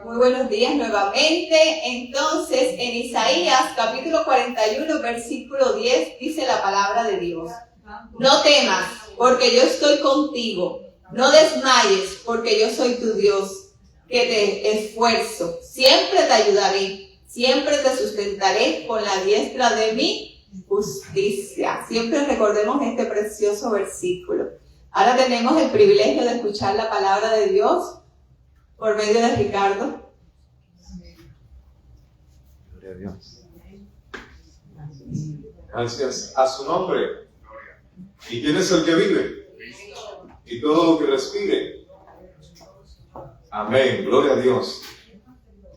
Muy buenos días nuevamente. Entonces, en Isaías capítulo 41, versículo 10, dice la palabra de Dios: no temas, porque yo estoy contigo. No desmayes, porque yo soy tu Dios, que te esfuerzo. Siempre te ayudaré, siempre te sustentaré con la diestra de mi justicia. Siempre recordemos este precioso versículo. Ahora tenemos el privilegio de escuchar la palabra de Dios por medio de Ricardo. Gloria a Dios. Gracias a su nombre. ¿Y quién es el que vive? Y todo lo que respire. Amén. Gloria a Dios.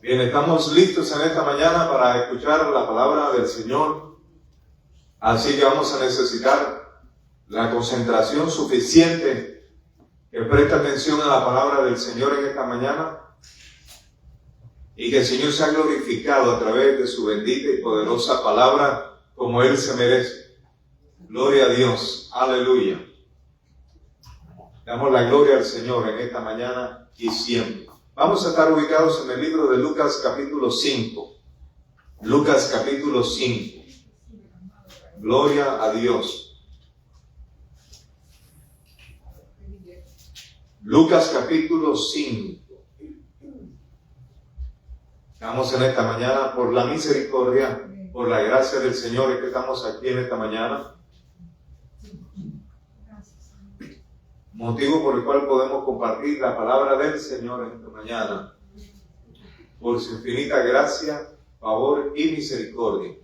Bien, estamos listos en esta mañana para escuchar la palabra del Señor. Así que vamos a necesitar la concentración suficiente, que preste atención a la palabra del Señor en esta mañana, y que el Señor sea glorificado a través de su bendita y poderosa palabra como Él se merece. Gloria a Dios. Aleluya. Damos la gloria al Señor en esta mañana y siempre. Vamos a estar ubicados en el libro de Lucas capítulo 5. Lucas capítulo 5. Gloria a Dios. Lucas capítulo 5. Estamos en esta mañana por la misericordia, por la gracia del Señor, es que estamos aquí en esta mañana. Motivo por el cual podemos compartir la palabra del Señor en esta mañana. Por su infinita gracia, favor y misericordia.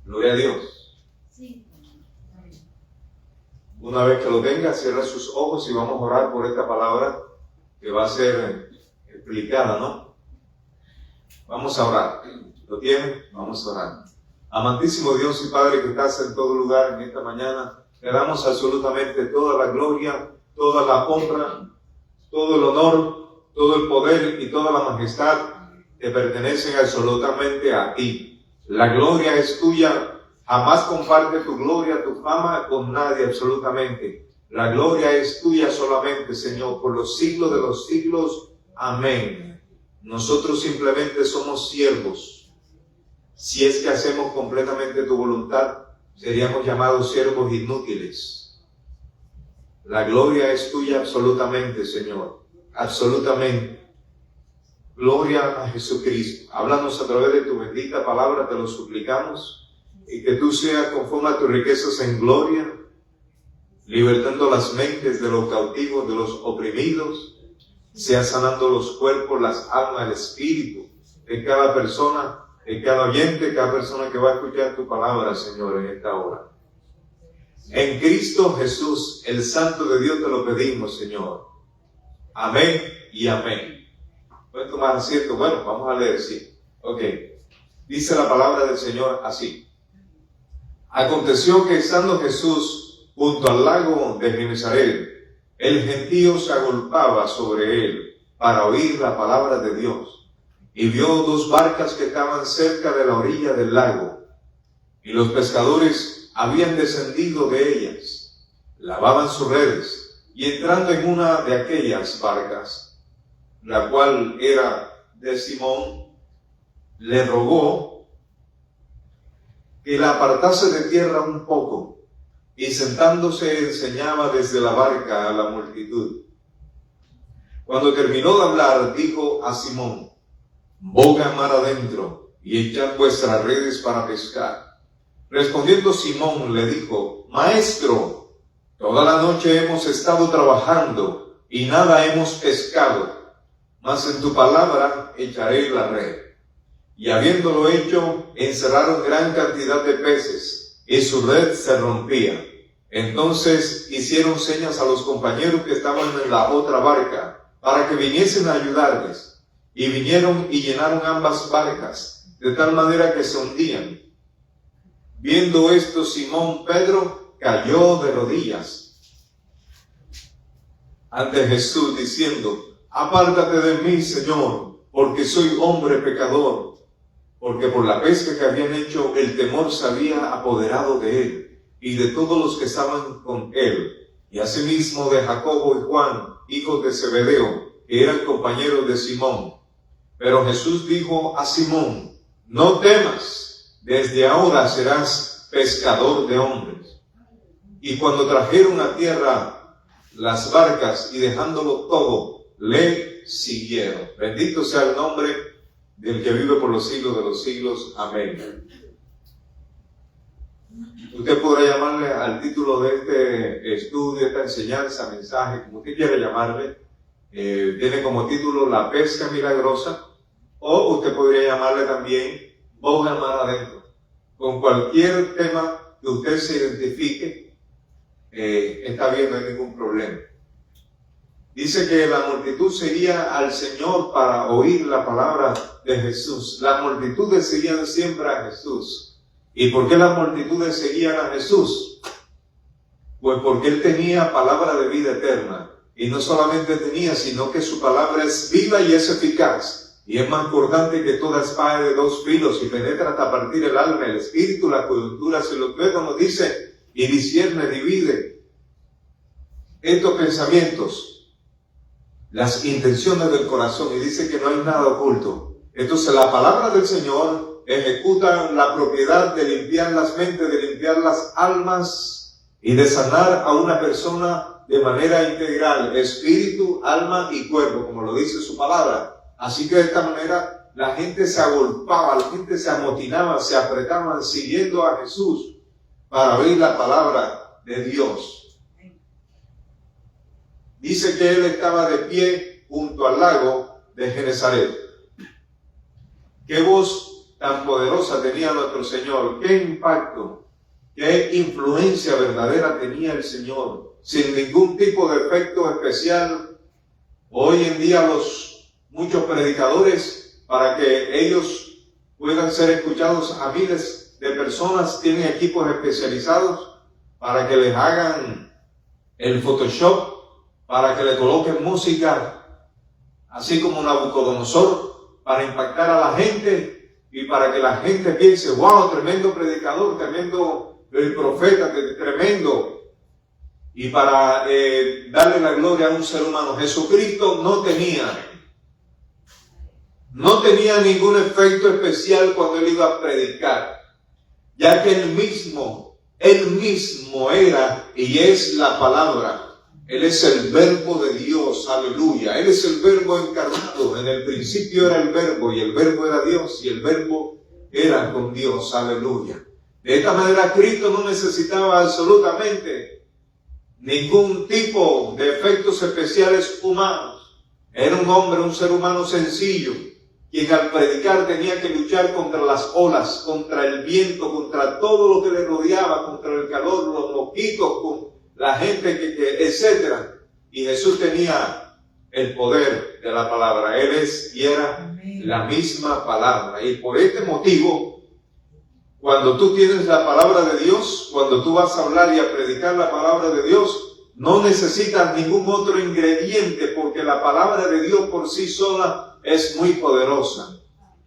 Gloria a Dios. Una vez que lo tenga, cierra sus ojos y vamos a orar por esta palabra que va a ser explicada, ¿no? Vamos a orar. ¿Lo tienen? Vamos a orar. Amantísimo Dios y Padre que estás en todo lugar en esta mañana, te damos absolutamente toda la gloria, toda la honra, todo el honor, todo el poder y toda la majestad te pertenecen absolutamente a ti. La gloria es tuya. Jamás comparte tu gloria, tu fama con nadie absolutamente. La gloria es tuya solamente, Señor, por los siglos de los siglos. Amén. Nosotros simplemente somos siervos. Si es que hacemos completamente tu voluntad, seríamos llamados siervos inútiles. La gloria es tuya absolutamente, Señor. Absolutamente. Gloria a Jesucristo. Háblanos a través de tu bendita palabra, te lo suplicamos. Y que tú seas conforme a tus riquezas en gloria, libertando las mentes de los cautivos, de los oprimidos, seas sanando los cuerpos, las almas, el espíritu de cada persona, de cada oyente, cada persona que va a escuchar tu palabra, Señor, en esta hora. En Cristo Jesús, el Santo de Dios, te lo pedimos, Señor. Amén y amén. ¿Pueden tomar asiento? Bueno, vamos a leer, sí. Ok. Dice la palabra del Señor así. Aconteció que estando Jesús junto al lago de Genezaret, el gentío se agolpaba sobre él para oír la palabra de Dios, y vio dos barcas que estaban cerca de la orilla del lago, y los pescadores habían descendido de ellas, lavaban sus redes, y entrando en una de aquellas barcas, la cual era de Simón, le rogó que la apartase de tierra un poco, y sentándose enseñaba desde la barca a la multitud. Cuando terminó de hablar, dijo a Simón: boga mar adentro, y echad vuestras redes para pescar. Respondiendo Simón le dijo: Maestro, toda la noche hemos estado trabajando, y nada hemos pescado, mas en tu palabra echaré la red. Y habiéndolo hecho, encerraron gran cantidad de peces, y su red se rompía. Entonces hicieron señas a los compañeros que estaban en la otra barca, para que viniesen a ayudarles. Y vinieron y llenaron ambas barcas, de tal manera que se hundían. Viendo esto, Simón Pedro cayó de rodillas ante Jesús, diciendo: apártate de mí, Señor, porque soy hombre pecador. Porque por la pesca que habían hecho, el temor se había apoderado de él y de todos los que estaban con él, y asimismo de Jacobo y Juan, hijos de Zebedeo, que eran compañeros de Simón. Pero Jesús dijo a Simón: no temas, desde ahora serás pescador de hombres. Y cuando trajeron a tierra las barcas y dejándolo todo, le siguieron. Bendito sea el nombre del que vive por los siglos de los siglos. Amén. Usted podrá llamarle al título de este estudio, esta enseñanza, mensaje, como usted quiera llamarle. Tiene como título La pesca milagrosa, o usted podría llamarle también Boga mar adentro. Con cualquier tema que usted se identifique, está bien, no hay ningún problema. Dice que la multitud seguía al Señor para oír la palabra de Jesús. Las multitudes seguían siempre a Jesús. ¿Y por qué las multitudes seguían a Jesús? Pues porque Él tenía palabra de vida eterna. Y no solamente tenía, sino que su palabra es viva y es eficaz. Y es más cortante que toda espada de dos filos y penetra hasta partir el alma, el espíritu, la coyuntura, se lo luego nos dice, y discierne, divide estos pensamientos, las intenciones del corazón, y dice que no hay nada oculto. Entonces la palabra del Señor ejecuta la propiedad de limpiar las mentes, de limpiar las almas y de sanar a una persona de manera integral, espíritu, alma y cuerpo, como lo dice su palabra. Así que de esta manera la gente se agolpaba, la gente se amotinaba, se apretaban siguiendo a Jesús para oír la palabra de Dios. Dice que Él estaba de pie junto al lago de Genesaret. Qué voz tan poderosa tenía nuestro Señor, qué impacto, qué influencia verdadera tenía el Señor, sin ningún tipo de efecto especial. Hoy en día muchos predicadores, para que ellos puedan ser escuchados a miles de personas, tienen equipos especializados para que les hagan el Photoshop, para que le coloquen música, así como Nabucodonosor, para impactar a la gente y para que la gente piense, wow, tremendo predicador, tremendo profeta, tremendo, y para darle la gloria a un ser humano. Jesucristo no tenía ningún efecto especial cuando Él iba a predicar, ya que Él mismo era y es la palabra. Él es el verbo de Dios, aleluya. Él es el verbo encarnado. En el principio era el verbo, y el verbo era Dios, y el verbo era con Dios, aleluya. De esta manera Cristo no necesitaba absolutamente ningún tipo de efectos especiales humanos. Era un hombre, un ser humano sencillo, quien al predicar tenía que luchar contra las olas, contra el viento, contra todo lo que le rodeaba, contra el calor, los mosquitos, con la gente etcétera. Y Jesús tenía el poder de la palabra. Él es y era la misma palabra. Y por este motivo, cuando tú tienes la palabra de Dios, cuando tú vas a hablar y a predicar la palabra de Dios, no necesitas ningún otro ingrediente, porque la palabra de Dios por sí sola es muy poderosa.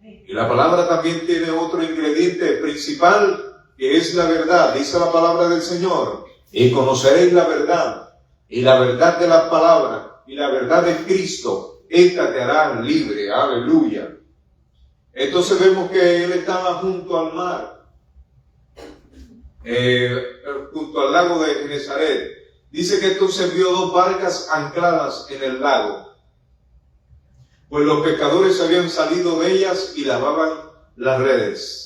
Y la palabra también tiene otro ingrediente principal, que es la verdad. Dice la palabra del Señor: y conoceréis la verdad, y la verdad de la palabra, y la verdad de Cristo, esta te hará libre. Aleluya. Entonces vemos que Él estaba junto al mar, junto al lago de Genesaret. Dice que entonces vio dos barcas ancladas en el lago, pues los pescadores habían salido de ellas y lavaban las redes.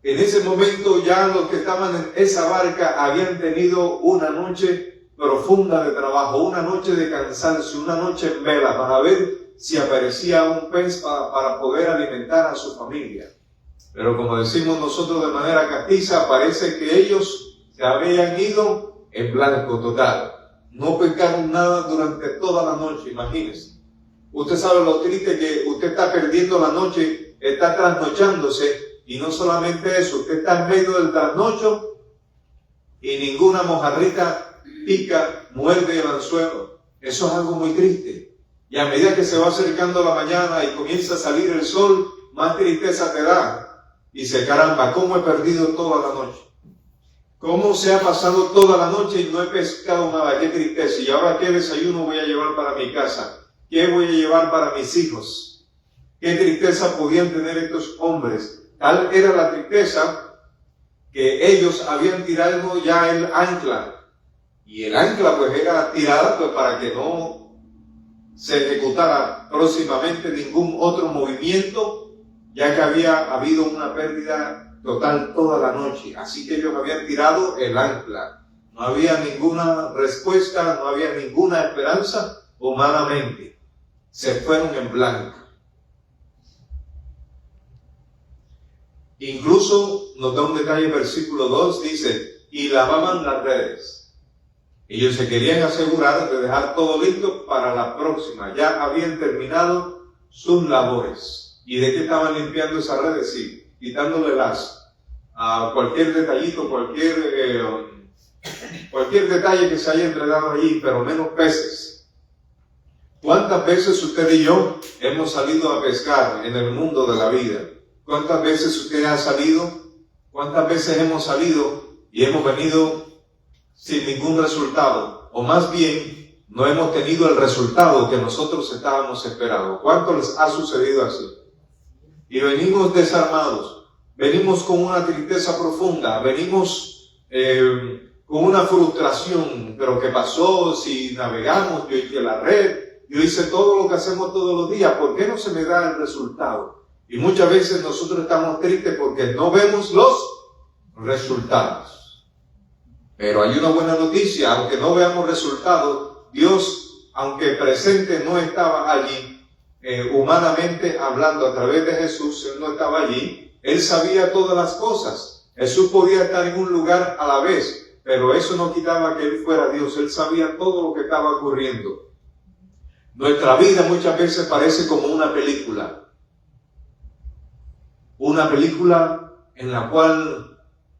En ese momento ya los que estaban en esa barca habían tenido una noche profunda de trabajo, una noche de cansancio, una noche en vela, para ver si aparecía un pez para poder alimentar a su familia. Pero como decimos nosotros de manera castiza, parece que ellos se habían ido en blanco total. No pescaron nada durante toda la noche, imagínense. Usted sabe lo triste que usted está perdiendo la noche, está trasnochándose. Y no solamente eso, usted está en medio del trasnocho y ninguna mojarrita pica, muerde el anzuelo. Eso es algo muy triste. Y a medida que se va acercando la mañana y comienza a salir el sol, más tristeza te da. Y dice, caramba, ¿cómo he perdido toda la noche? ¿Cómo se ha pasado toda la noche y no he pescado nada? Qué tristeza. ¿Y ahora qué desayuno voy a llevar para mi casa? ¿Qué voy a llevar para mis hijos? ¿Qué tristeza podían tener estos hombres? Tal era la tristeza que ellos habían tirado ya el ancla. Y el ancla pues era tirada pues para que no se ejecutara próximamente ningún otro movimiento, ya que había habido una pérdida total toda la noche. Así que ellos habían tirado el ancla. No había ninguna respuesta, no había ninguna esperanza humanamente. Se fueron en blanco. Incluso nos da un detalle, versículo 2, dice, y lavaban las redes. Ellos se querían asegurar de dejar todo listo para la próxima. Ya habían terminado sus labores. ¿Y de qué estaban limpiando esas redes? Sí, quitándole a cualquier detallito, cualquier detalle que se haya enredado allí, pero menos peces. ¿Cuántas veces usted y yo hemos salido a pescar en el mundo de la vida? ¿Cuántas veces usted ha salido? ¿Cuántas veces hemos salido y hemos venido sin ningún resultado? O más bien, no hemos tenido el resultado que nosotros estábamos esperando. ¿Cuánto les ha sucedido así? Y venimos desarmados, venimos con una tristeza profunda, venimos con una frustración. ¿Pero qué pasó? Si navegamos, yo hice la red, yo hice todo lo que hacemos todos los días, ¿por qué no se me da el resultado? Y muchas veces nosotros estamos tristes porque no vemos los resultados. Pero hay una buena noticia, aunque no veamos resultados, Dios, aunque presente, no estaba allí, humanamente hablando a través de Jesús, Él no estaba allí, Él sabía todas las cosas. Jesús podía estar en un lugar a la vez, pero eso no quitaba que Él fuera Dios. Él sabía todo lo que estaba ocurriendo. Nuestra vida muchas veces parece como una película en la cual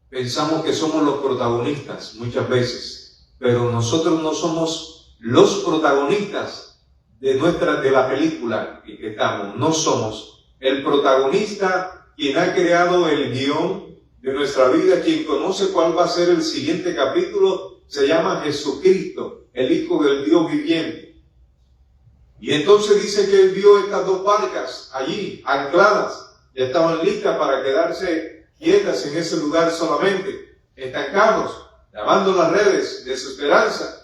pensamos que somos los protagonistas muchas veces, pero nosotros no somos los protagonistas de la película en que estamos. No somos el protagonista, quien ha creado el guión de nuestra vida, quien conoce cuál va a ser el siguiente capítulo, se llama Jesucristo, el Hijo del Dios viviente. Y entonces dice que Él vio estas dos barcas allí, ancladas, ya estaban listas para quedarse quietas en ese lugar solamente, estancados, lavando las redes de su esperanza.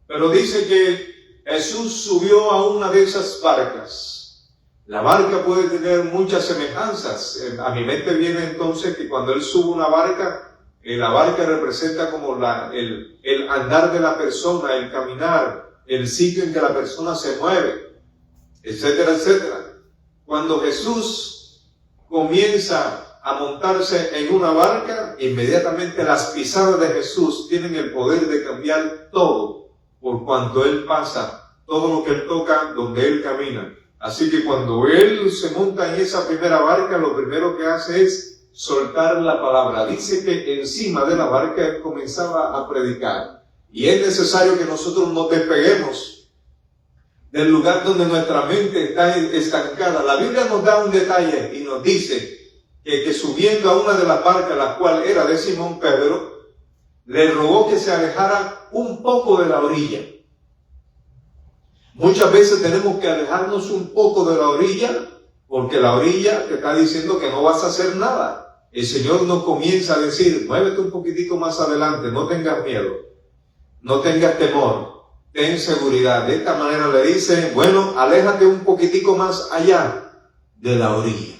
Pero dice que Jesús subió a una de esas barcas. La barca puede tener muchas semejanzas. A mi mente viene entonces que cuando Él sube una barca, la barca representa como el andar de la persona, el caminar, el sitio en que la persona se mueve, etcétera, etcétera. Cuando Jesús comienza a montarse en una barca, inmediatamente las pisadas de Jesús tienen el poder de cambiar todo, por cuanto Él pasa, todo lo que Él toca, donde Él camina. Así que cuando Él se monta en esa primera barca, lo primero que hace es soltar la palabra. Dice que encima de la barca Él comenzaba a predicar. Y es necesario que nosotros nos despeguemos del lugar donde nuestra mente está estancada. La Biblia nos da un detalle y nos dice que subiendo a una de las barcas, la cual era de Simón Pedro, le rogó que se alejara un poco de la orilla. Muchas veces tenemos que alejarnos un poco de la orilla, porque la orilla te está diciendo que no vas a hacer nada. El Señor nos comienza a decir, muévete un poquitico más adelante, no tengas miedo, no tengas temor, ten seguridad. De esta manera le dice, bueno, aléjate un poquitico más allá de la orilla.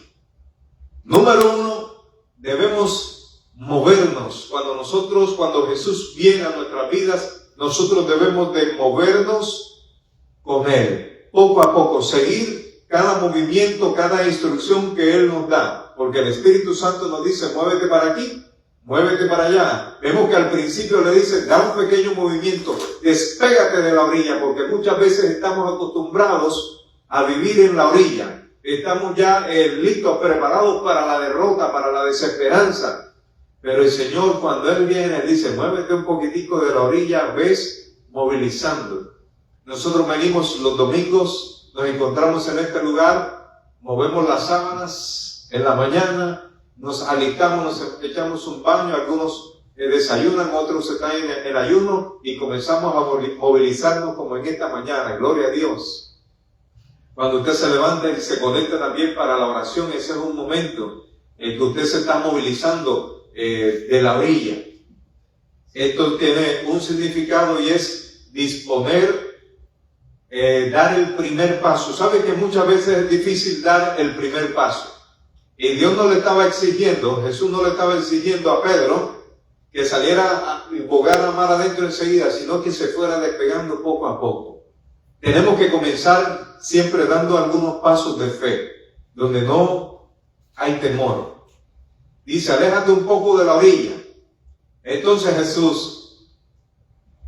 Número 1, debemos movernos. Cuando Jesús viene a nuestras vidas, nosotros debemos de movernos con Él. Poco a poco, seguir cada movimiento, cada instrucción que Él nos da. Porque el Espíritu Santo nos dice, muévete para aquí, muévete para allá. Vemos que al principio le dice, da un pequeño movimiento, despégate de la orilla, porque muchas veces estamos acostumbrados a vivir en la orilla. Estamos ya listos, preparados para la derrota, para la desesperanza. Pero el Señor, cuando Él viene, dice, muévete un poquitico de la orilla, ves, movilizando. Nosotros venimos los domingos, nos encontramos en este lugar, movemos las sábanas en la mañana, nos alistamos, nos echamos un baño, algunos desayunan, otros están en ayuno y comenzamos a movilizarnos como en esta mañana. Gloria a Dios. Cuando usted se levanta y se conecta también para la oración, ese es un momento en que usted se está movilizando de la orilla. Esto tiene un significado y es disponer, dar el primer paso. ¿Sabe que muchas veces es difícil dar el primer paso? Y Dios no le estaba exigiendo, Jesús no le estaba exigiendo a Pedro que saliera y bogara mar adentro enseguida, sino que se fuera despegando poco a poco. Tenemos que comenzar siempre dando algunos pasos de fe, donde no hay temor. Dice, aléjate un poco de la orilla. Entonces Jesús,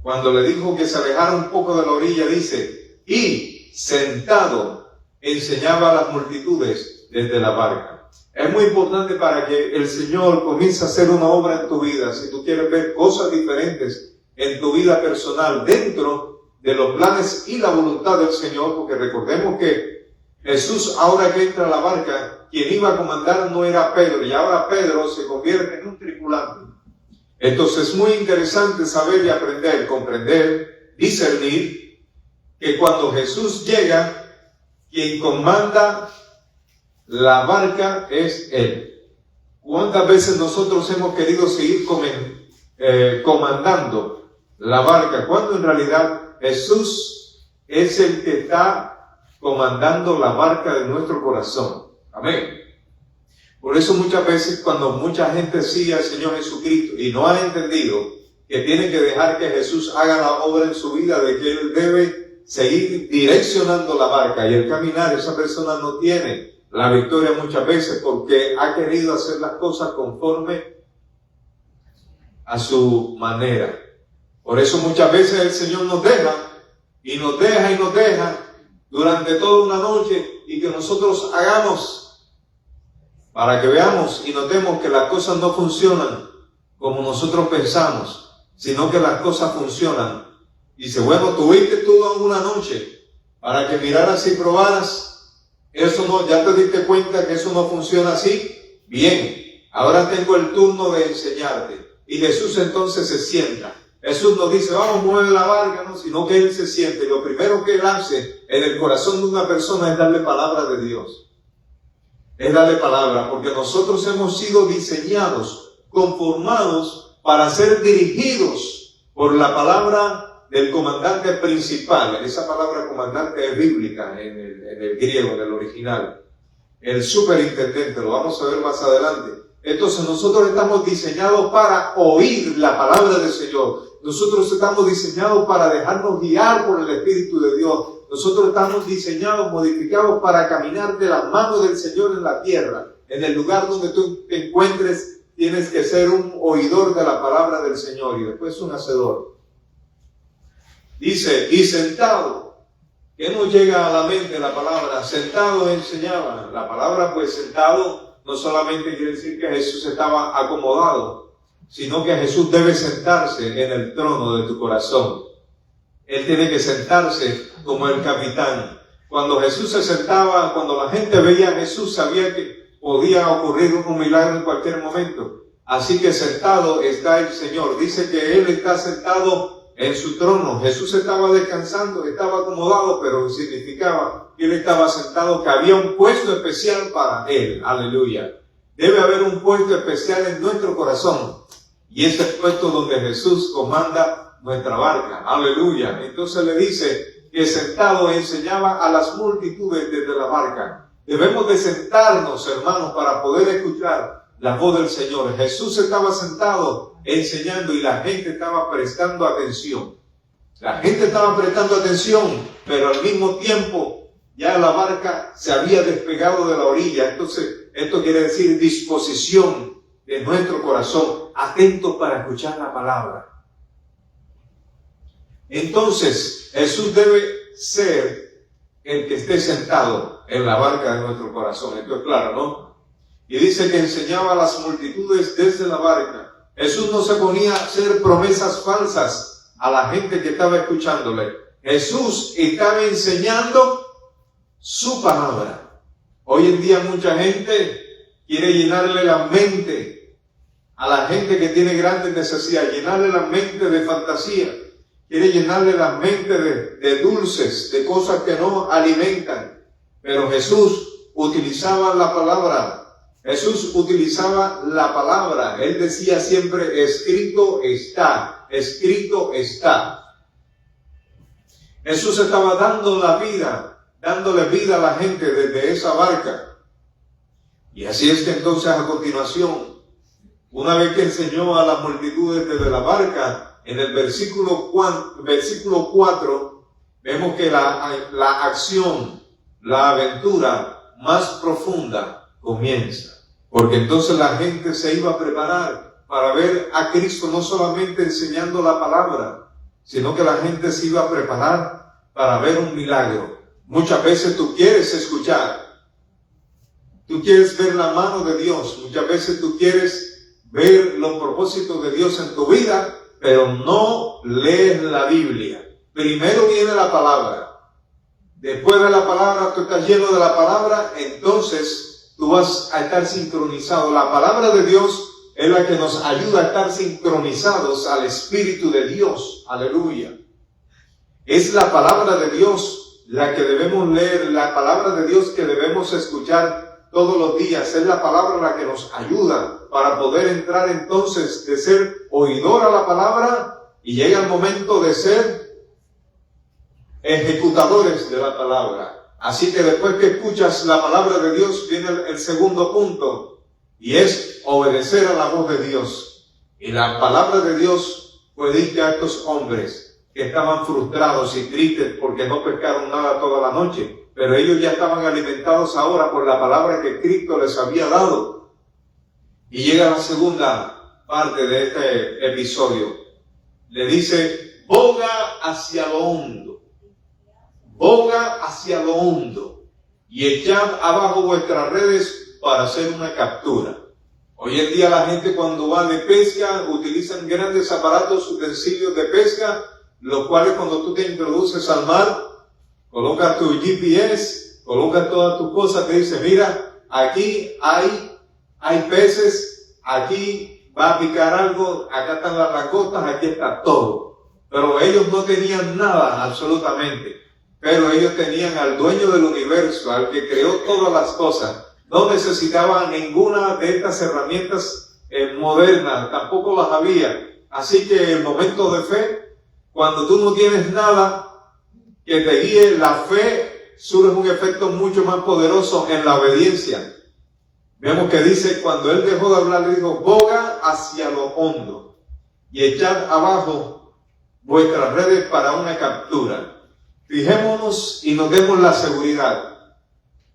cuando le dijo que se alejara un poco de la orilla, dice, y sentado enseñaba a las multitudes desde la barca. Es muy importante para que el Señor comience a hacer una obra en tu vida. Si tú quieres ver cosas diferentes en tu vida personal dentro de los planes y la voluntad del Señor, porque recordemos que Jesús, ahora que entra a la barca, quien iba a comandar no era Pedro, y ahora Pedro se convierte en un tripulante. Entonces es muy interesante saber y aprender, comprender, discernir que cuando Jesús llega, quien comanda la barca es Él. ¿Cuántas veces nosotros hemos querido seguir comandando la barca, cuando en realidad Jesús es el que está comandando la barca de nuestro corazón? Amén. Por eso muchas veces cuando mucha gente sigue al Señor Jesucristo y no ha entendido que tiene que dejar que Jesús haga la obra en su vida, de que Él debe seguir direccionando la barca y el caminar, esa persona no tiene la victoria muchas veces porque ha querido hacer las cosas conforme a su manera. Por eso muchas veces el Señor nos deja y nos deja y nos deja durante toda una noche, y que nosotros hagamos para que veamos y notemos que las cosas no funcionan como nosotros pensamos, sino que las cosas funcionan. Dice, bueno, tuviste toda una noche para que miraras y probaras. Eso no, ya te diste cuenta que eso no funciona así. Bien, ahora tengo el turno de enseñarte. Y Jesús entonces se sienta. Jesús no dice, vamos, mueve la barca, no, sino que Él se siente. Y lo primero que Él hace en el corazón de una persona es darle palabra de Dios. Es darle palabra, porque nosotros hemos sido diseñados, conformados para ser dirigidos por la palabra del comandante principal. Esa palabra comandante es bíblica en el griego, en el original. El superintendente, lo vamos a ver más adelante. Entonces nosotros estamos diseñados para oír la palabra del Señor. Nosotros estamos diseñados para dejarnos guiar por el Espíritu de Dios. Nosotros estamos diseñados, modificados para caminar de la mano del Señor en la tierra. En el lugar donde tú te encuentres, tienes que ser un oidor de la palabra del Señor y después un hacedor. Dice, y sentado. ¿Qué nos llega a la mente la palabra? Sentado enseñaba. La palabra, pues, sentado no solamente quiere decir que Jesús estaba acomodado, sino que Jesús debe sentarse en el trono de tu corazón. Él tiene que sentarse como el capitán. Cuando Jesús se sentaba, cuando la gente veía a Jesús, sabía que podía ocurrir un milagro en cualquier momento. Así que sentado está el Señor. Dice que Él está sentado en su trono. Jesús estaba descansando, estaba acomodado, pero significaba que Él estaba sentado, que había un puesto especial para Él. Aleluya. Debe haber un puesto especial en nuestro corazón. Y ese puesto donde Jesús comanda nuestra barca. Aleluya. Entonces le dice que sentado enseñaba a las multitudes desde la barca. Debemos de sentarnos, hermanos, para poder escuchar la voz del Señor. Jesús estaba sentado enseñando y la gente estaba prestando atención. La gente estaba prestando atención, pero al mismo tiempo ya la barca se había despegado de la orilla. Entonces, esto quiere decir disposición de nuestro corazón, atento para escuchar la palabra. Entonces, Jesús debe ser el que esté sentado en la barca de nuestro corazón. Esto es claro, ¿no? Y dice que enseñaba a las multitudes desde la barca. Jesús no se ponía a hacer promesas falsas a la gente que estaba escuchándole. Jesús estaba enseñando su palabra. Hoy en día mucha gente quiere llenarle la mente a la gente que tiene grandes necesidades, llenarle la mente de fantasía, quiere llenarle la mente de dulces, de cosas que no alimentan. Pero Jesús utilizaba la palabra. Jesús utilizaba la palabra. Él decía siempre, escrito está, escrito está. Jesús estaba dando la vida, dándole vida a la gente desde esa barca. Y así es que entonces a continuación, una vez que enseñó a las multitudes desde la barca, en el versículo 4, vemos que la acción, la aventura más profunda comienza. Porque entonces la gente se iba a preparar para ver a Cristo no solamente enseñando la palabra, sino que la gente se iba a preparar para ver un milagro. Muchas veces tú quieres escuchar, tú quieres ver la mano de Dios, muchas veces tú quieres ver los propósitos de Dios en tu vida, pero no lees la Biblia. Primero viene la palabra. Después de la palabra, tú estás lleno de la palabra, entonces tú vas a estar sincronizado. La palabra de Dios es la que nos ayuda a estar sincronizados al Espíritu de Dios. Aleluya. Es la palabra de Dios la que debemos leer, la palabra de Dios que debemos escuchar todos los días. Es la palabra la que nos ayuda para poder entrar entonces de ser oidor a la palabra y llega el momento de ser ejecutadores de la palabra. Así que después que escuchas la palabra de Dios viene el segundo punto, y es obedecer a la voz de Dios. Y la palabra de Dios fue dicha a estos hombres que estaban frustrados y tristes porque no pescaron nada toda la noche, pero ellos ya estaban alimentados ahora por la palabra que Cristo les había dado. Y llega la segunda parte de este episodio. Le dice, boga hacia lo hondo. Boga hacia lo hondo y echad abajo vuestras redes para hacer una captura. Hoy en día la gente cuando va de pesca utilizan grandes aparatos, utensilios de pesca, los cuales cuando tú te introduces al mar, colocas tu GPS, colocas todas tus cosas, te dice, mira, aquí hay peces, aquí va a picar algo, acá están las langostas, aquí está todo. Pero ellos no tenían nada absolutamente. Pero ellos tenían al dueño del universo, al que creó todas las cosas. No necesitaban ninguna de estas herramientas modernas, tampoco las había. Así que el momento de fe, cuando tú no tienes nada que te guíe, la fe surge un efecto mucho más poderoso en la obediencia. Vemos que dice, cuando él dejó de hablar, le dijo, boga hacia lo hondo y echad abajo vuestras redes para una captura. Fijémonos y nos demos la seguridad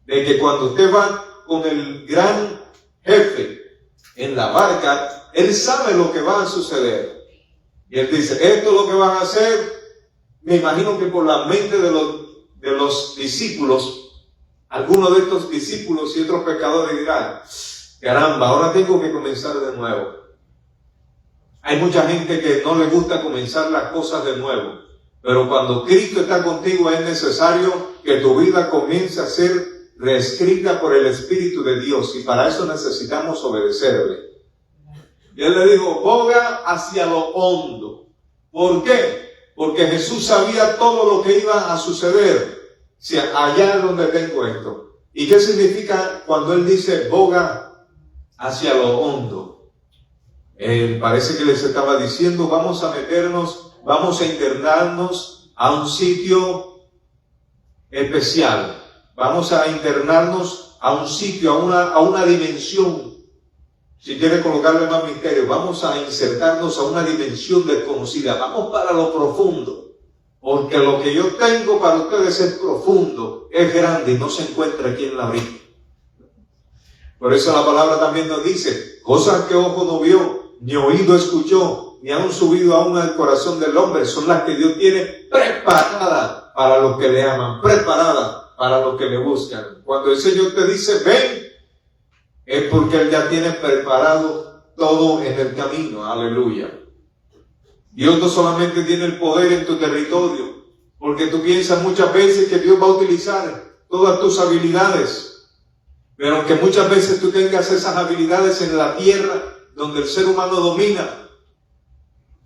de que cuando usted va con el gran jefe en la barca, él sabe lo que va a suceder. Y él dice, esto es lo que van a hacer. Me imagino que por la mente de los discípulos, algunos de estos discípulos y otros pescadores dirán, caramba, ahora tengo que comenzar de nuevo. Hay mucha gente que no le gusta comenzar las cosas de nuevo. Pero cuando Cristo está contigo es necesario que tu vida comience a ser reescrita por el Espíritu de Dios. Y para eso necesitamos obedecerle. Y él le dijo, boga hacia lo hondo. ¿Por qué? Porque Jesús sabía todo lo que iba a suceder. Si allá es donde tengo esto. ¿Y qué significa cuando él dice boga hacia lo hondo? Parece que les estaba diciendo, vamos a meternos, vamos a internarnos a un sitio especial. Vamos a internarnos a un sitio, a una dimensión. Si quiere colocarle más misterio, vamos a insertarnos a una dimensión desconocida. Vamos para lo profundo. Porque lo que yo tengo para ustedes es profundo, es grande y no se encuentra aquí en la orilla. Por eso la palabra también nos dice, cosas que ojo no vio, ni oído escuchó, ni han subido aún al corazón del hombre, son las que Dios tiene preparadas para los que le aman, preparadas para los que le buscan. Cuando el Señor te dice, ven, es porque Él ya tiene preparado todo en el camino. Aleluya. Dios no solamente tiene el poder en tu territorio, porque tú piensas muchas veces que Dios va a utilizar todas tus habilidades, pero aunque muchas veces tú tengas esas habilidades en la tierra donde el ser humano domina,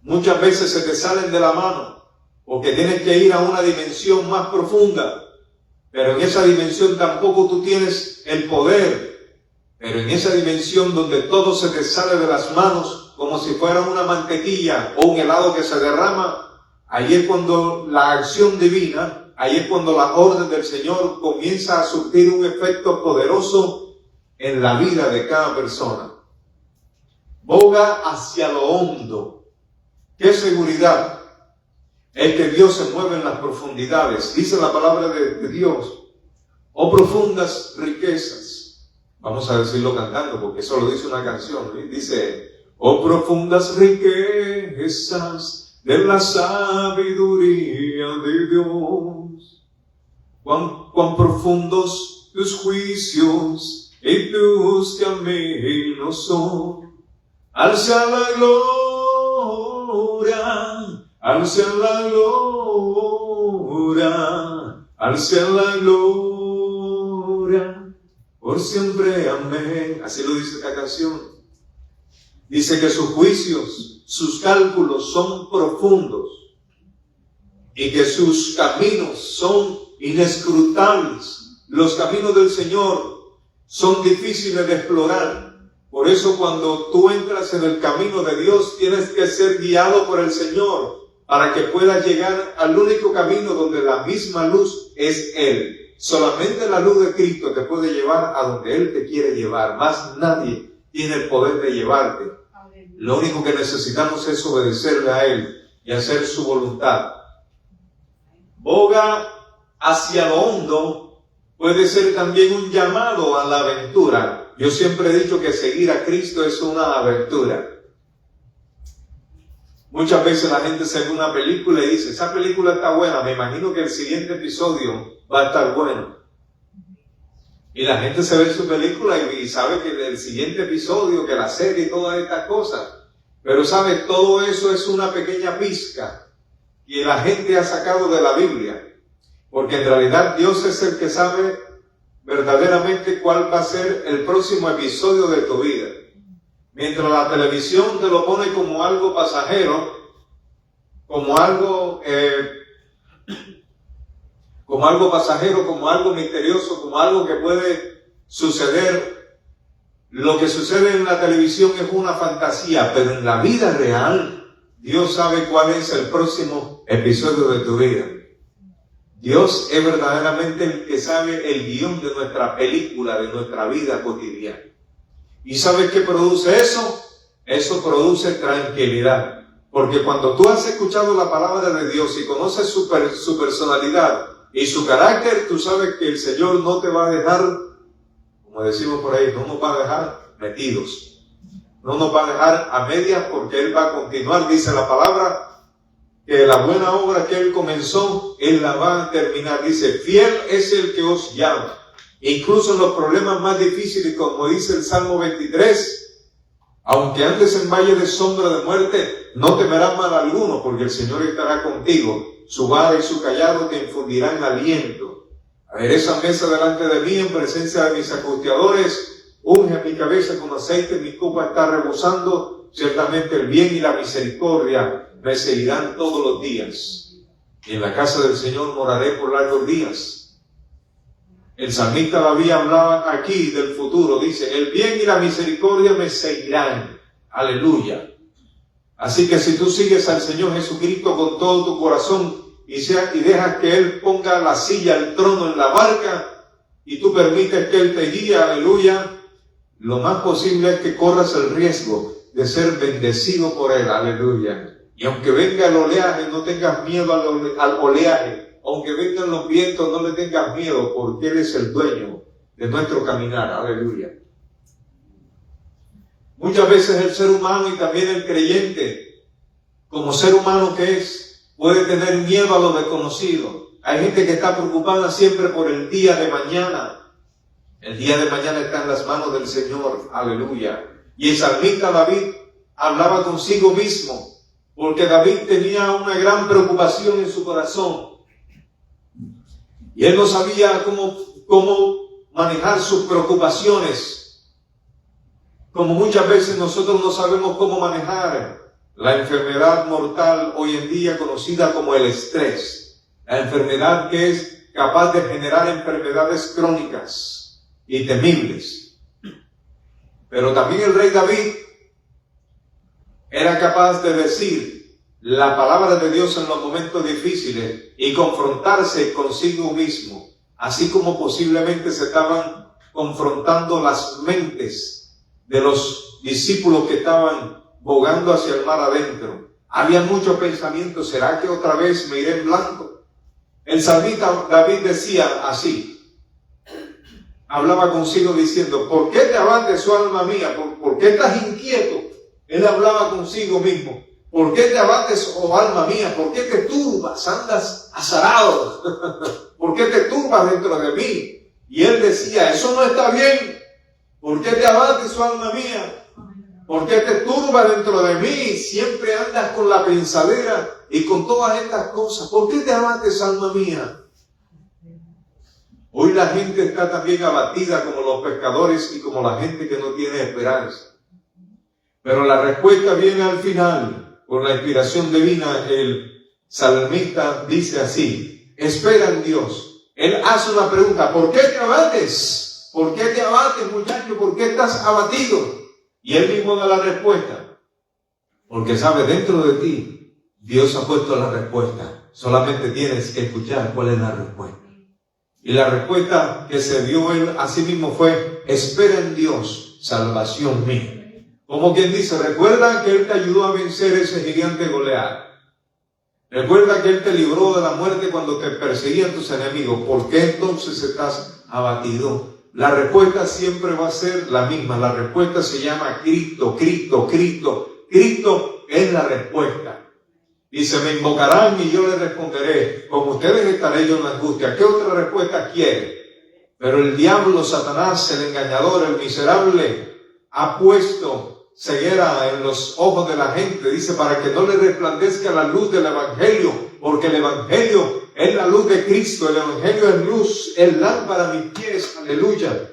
muchas veces se te salen de la mano, porque tienes que ir a una dimensión más profunda. pero en esa dimensión tampoco tú tienes el poder. Pero en esa dimensión donde todo se te sale de las manos como si fuera una mantequilla o un helado que se derrama, ahí es cuando la acción divina, ahí es cuando la orden del Señor comienza a surtir un efecto poderoso en la vida de cada persona. Boga hacia lo hondo. ¿Qué seguridad? Es que Dios se mueve en las profundidades. Dice la palabra de Dios: oh profundas riquezas. Vamos a decirlo cantando, porque eso lo dice una canción. Dice: oh profundas riquezas de la sabiduría de Dios. Cuán profundos tus juicios y tus caminos son. Alza la gloria, alza la gloria, alza la gloria, por siempre, amén. Así lo dice esta canción. Dice que sus juicios, sus cálculos son profundos y que sus caminos son inescrutables. Los caminos del Señor son difíciles de explorar. Por eso cuando tú entras en el camino de Dios, tienes que ser guiado por el Señor para que puedas llegar al único camino donde la misma luz es Él. Solamente la luz de Cristo te puede llevar a donde Él te quiere llevar. Más nadie tiene el poder de llevarte. Lo único que necesitamos es obedecerle a Él y hacer su voluntad. Boga hacia lo hondo puede ser también un llamado a la aventura. Yo siempre he dicho que seguir a Cristo es una aventura. Muchas veces la gente se ve una película y dice: esa película está buena, me imagino que el siguiente episodio va a estar bueno. Y la gente se ve su película y sabe que el siguiente episodio, que la serie y todas estas cosas. Pero sabe, todo eso es una pequeña pizca que la gente ha sacado de la Biblia. Porque en realidad Dios es el que sabe verdaderamente cuál va a ser el próximo episodio de tu vida. Mientras la televisión te lo pone como algo pasajero, como algo pasajero, como algo misterioso, como algo que puede suceder. Lo que sucede en la televisión es una fantasía, pero en la vida real, Dios sabe cuál es el próximo episodio de tu vida. Dios es verdaderamente el que sabe el guión de nuestra película, de nuestra vida cotidiana. ¿Y sabes qué produce eso? Eso produce tranquilidad. Porque cuando tú has escuchado la palabra de Dios y conoces su personalidad y su carácter, tú sabes que el Señor no te va a dejar, como decimos por ahí, no nos va a dejar metidos. No nos va a dejar a medias, porque Él va a continuar. Dice la palabra que la buena obra que Él comenzó, Él la va a terminar. Dice: fiel es el que os llama. Incluso en los problemas más difíciles, como dice el Salmo 23, aunque andes en valle de sombra de muerte, no temerás mal alguno, porque el Señor estará contigo. Su vara y su callado te infundirán aliento. Adereza mesa delante de mí en presencia de mis angustiadores. Unge mi cabeza con aceite, mi copa está rebosando. Ciertamente el bien y la misericordia me seguirán todos los días. Y en la casa del Señor moraré por largos días. El salmista David hablaba aquí del futuro. Dice: el bien y la misericordia me seguirán. Aleluya. Así que si tú sigues al Señor Jesucristo con todo tu corazón y dejas que Él ponga la silla, el trono en la barca, y tú permites que Él te guíe, aleluya, lo más posible es que corras el riesgo de ser bendecido por Él, aleluya. Y aunque venga el oleaje, no tengas miedo al oleaje. Aunque vengan los vientos, no le tengas miedo, porque Él es el dueño de nuestro caminar, aleluya. Muchas veces el ser humano y también el creyente, como ser humano que es, puede tener miedo a lo desconocido. Hay gente que está preocupada siempre por el día de mañana. El día de mañana está en las manos del Señor, aleluya. Y el salmista David hablaba consigo mismo, porque David tenía una gran preocupación en su corazón. Y él no sabía cómo manejar sus preocupaciones. Como muchas veces nosotros no sabemos cómo manejar la enfermedad mortal hoy en día conocida como el estrés. La enfermedad que es capaz de generar enfermedades crónicas y temibles. Pero también el rey David era capaz de decir la palabra de Dios en los momentos difíciles y confrontarse consigo mismo, así como posiblemente se estaban confrontando las mentes de los discípulos que estaban bogando hacia el mar adentro. Había muchos pensamientos: ¿será que otra vez me iré en blanco? El salmista David decía así, hablaba consigo diciendo: ¿por qué te abates, oh alma mía? ¿Por qué estás inquieto? Él hablaba consigo mismo. ¿Por qué te abates, oh alma mía? ¿Por qué te turbas? Andas azarado. ¿Por qué te turbas dentro de mí? Y él decía: eso no está bien. ¿Por qué te abates, oh alma mía? ¿Por qué te turbas dentro de mí? Siempre andas con la pensadera y con todas estas cosas. ¿Por qué te abates, alma mía? Hoy la gente está también abatida como los pescadores y como la gente que no tiene esperanza. Pero la respuesta viene al final. Por la inspiración divina, el salmista dice así: espera en Dios. Él hace una pregunta: ¿por qué te abates? ¿Por qué te abates, muchacho? ¿Por qué estás abatido? Y él mismo da la respuesta. Porque sabe, dentro de ti, Dios ha puesto la respuesta. Solamente tienes que escuchar cuál es la respuesta. Y la respuesta que se dio él a sí mismo fue: espera en Dios, salvación mía. Como quien dice, recuerda que Él te ayudó a vencer ese gigante Goliat. Recuerda que Él te libró de la muerte cuando te perseguían tus enemigos. ¿Por qué entonces estás abatido? La respuesta siempre va a ser la misma. La respuesta se llama Cristo, Cristo, Cristo. Cristo es la respuesta. Dice: me invocarán y yo les responderé. Con ustedes estaré yo en la angustia. ¿Qué otra respuesta quiere? Pero el diablo, Satanás, el engañador, el miserable, ha puesto ceguera en los ojos de la gente, dice, para que no le resplandezca la luz del Evangelio, porque el Evangelio es la luz de Cristo. El Evangelio es luz, es lámpara a mis pies, aleluya.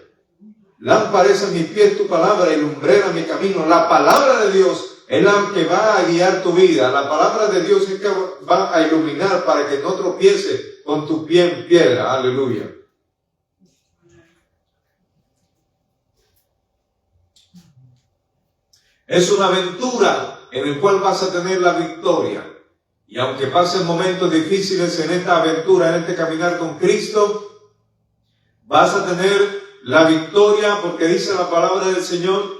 Lámpara es a mis pies tu palabra y lumbrera mi camino. La palabra de Dios es la que va a guiar tu vida. La palabra de Dios es que va a iluminar para que no tropiece con tu pie en piedra, aleluya. Es una aventura en la cual vas a tener la victoria. Y aunque pasen momentos difíciles en esta aventura, en este caminar con Cristo, vas a tener la victoria, porque dice la palabra del Señor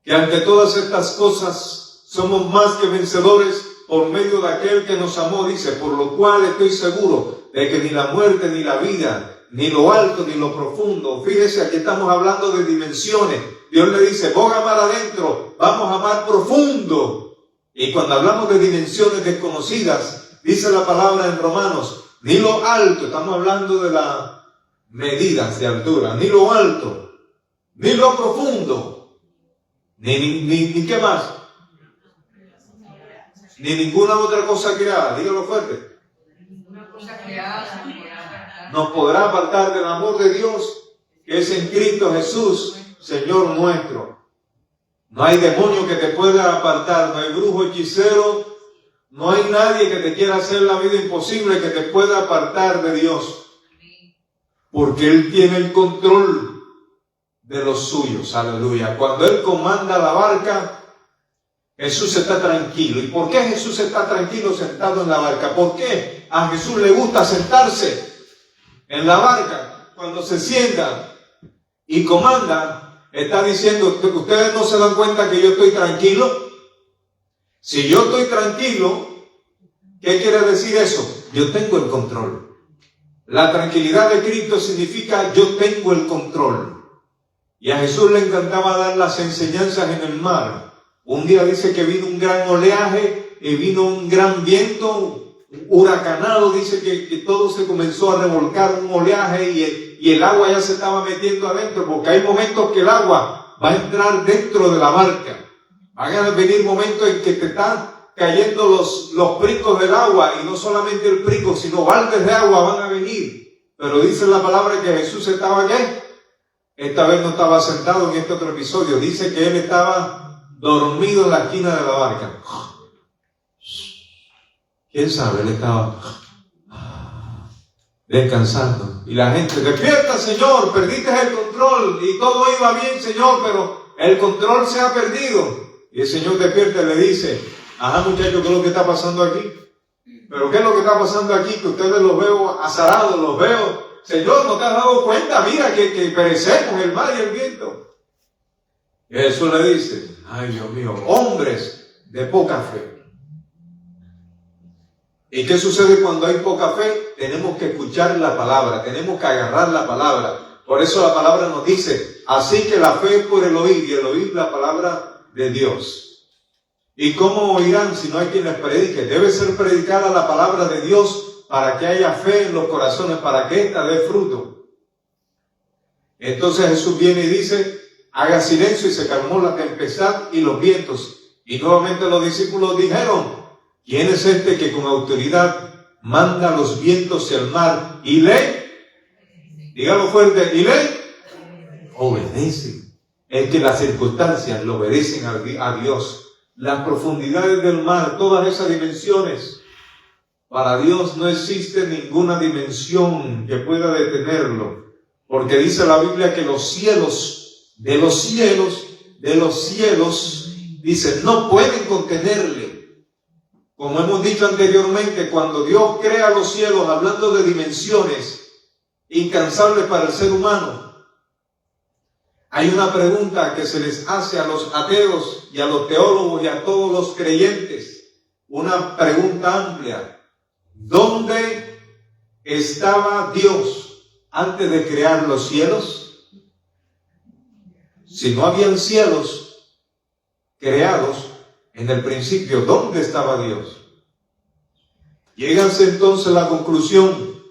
que ante todas estas cosas somos más que vencedores por medio de aquel que nos amó. Dice: por lo cual estoy seguro de que ni la muerte, ni la vida, ni lo alto, ni lo profundo. Fíjese, aquí estamos hablando de dimensiones. Dios le dice: vos a mar adentro, vamos a mar profundo. Y cuando hablamos de dimensiones desconocidas, dice la palabra en Romanos, ni lo alto, estamos hablando de las medidas de altura, ni lo alto, ni lo profundo, ni qué más, ni ninguna otra cosa creada, dígalo fuerte, nos podrá apartar del amor de Dios que es en Cristo Jesús, Señor nuestro. No hay demonio que te pueda apartar, no hay brujo, hechicero, no hay nadie que te quiera hacer la vida imposible que te pueda apartar de Dios. Porque Él tiene el control de los suyos, aleluya. Cuando Él comanda la barca, Jesús está tranquilo. ¿Y por qué Jesús está tranquilo sentado en la barca? ¿Por qué a Jesús le gusta sentarse en la barca? Cuando se sienta y comanda, está diciendo: ustedes no se dan cuenta que yo estoy tranquilo. Si yo estoy tranquilo, ¿qué quiere decir eso? Yo tengo el control. La tranquilidad de Cristo significa: yo tengo el control. Y a Jesús le encantaba dar las enseñanzas en el mar. Un día dice que vino un gran oleaje y vino un gran viento huracanado. Dice que todo se comenzó a revolcar, un oleaje, y el agua ya se estaba metiendo adentro, porque hay momentos que el agua va a entrar dentro de la barca. Van a venir momentos en que te están cayendo los pricos del agua, y no solamente el prico, sino baldes de agua van a venir. Pero dice la palabra que Jesús estaba ¿qué? Esta vez no estaba sentado en este otro episodio. Dice que Él estaba dormido en la esquina de la barca. ¿Quién sabe? Él estaba... descansando. Y la gente, despierta, Señor, perdiste el control y todo iba bien, Señor, pero el control se ha perdido. Y el Señor despierta y le dice, ajá, muchachos, ¿qué es lo que está pasando aquí? ¿Pero qué es lo que está pasando aquí? Que ustedes los veo azarados, los veo. Señor, ¿no te has dado cuenta? Mira que perecemos el mar y el viento. Y Jesús le dice, ay, Dios mío, hombres de poca fe. ¿Y qué sucede cuando hay poca fe? Tenemos que escuchar la palabra, tenemos que agarrar la palabra. Por eso la palabra nos dice, así que la fe es por el oír, y el oír la palabra de Dios. ¿Y cómo oirán si no hay quien les predique? Debe ser predicada la palabra de Dios para que haya fe en los corazones, para que ésta dé fruto. Entonces Jesús viene y dice, haga silencio, y se calmó la tempestad y los vientos. Y nuevamente los discípulos dijeron, ¿quién es este que con autoridad manda los vientos y el mar y le, dígalo fuerte, y le obedece? Es que las circunstancias le obedecen a Dios. Las profundidades del mar, todas esas dimensiones, para Dios no existe ninguna dimensión que pueda detenerlo, porque dice la Biblia que los cielos, de los cielos, dice, no pueden contenerle. Como hemos dicho anteriormente, cuando Dios crea los cielos, hablando de dimensiones incansables para el ser humano, hay una pregunta que se les hace a los ateos y a los teólogos y a todos los creyentes. Una pregunta amplia. ¿Dónde estaba Dios antes de crear los cielos? Si no habían cielos creados en el principio, ¿dónde estaba Dios? Lléganse entonces a la conclusión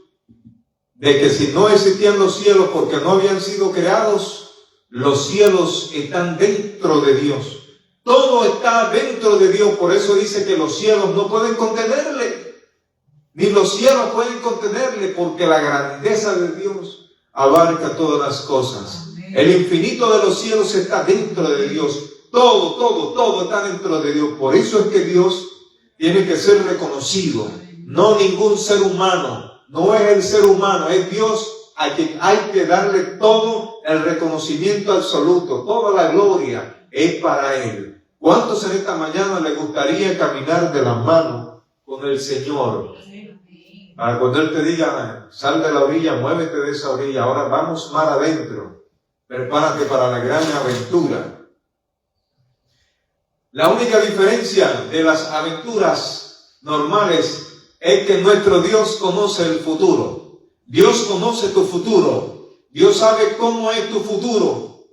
de que si no existían los cielos porque no habían sido creados, los cielos están dentro de Dios. Todo está dentro de Dios. Por eso dice que los cielos no pueden contenerle. Ni los cielos pueden contenerle, porque la grandeza de Dios abarca todas las cosas. El infinito de los cielos está dentro de Dios. Todo está dentro de Dios. Por eso es que Dios tiene que ser reconocido. No ningún ser humano. No es el ser humano, es Dios a quien hay que darle todo el reconocimiento absoluto. Toda la gloria es para Él. ¿Cuántos en esta mañana les gustaría caminar de la mano con el Señor? Para cuando Él te diga, sal de la orilla, muévete de esa orilla, ahora vamos mar adentro, prepárate para la gran aventura. La única diferencia de las aventuras normales es que nuestro Dios conoce el futuro. Dios conoce tu futuro. Dios sabe cómo es tu futuro.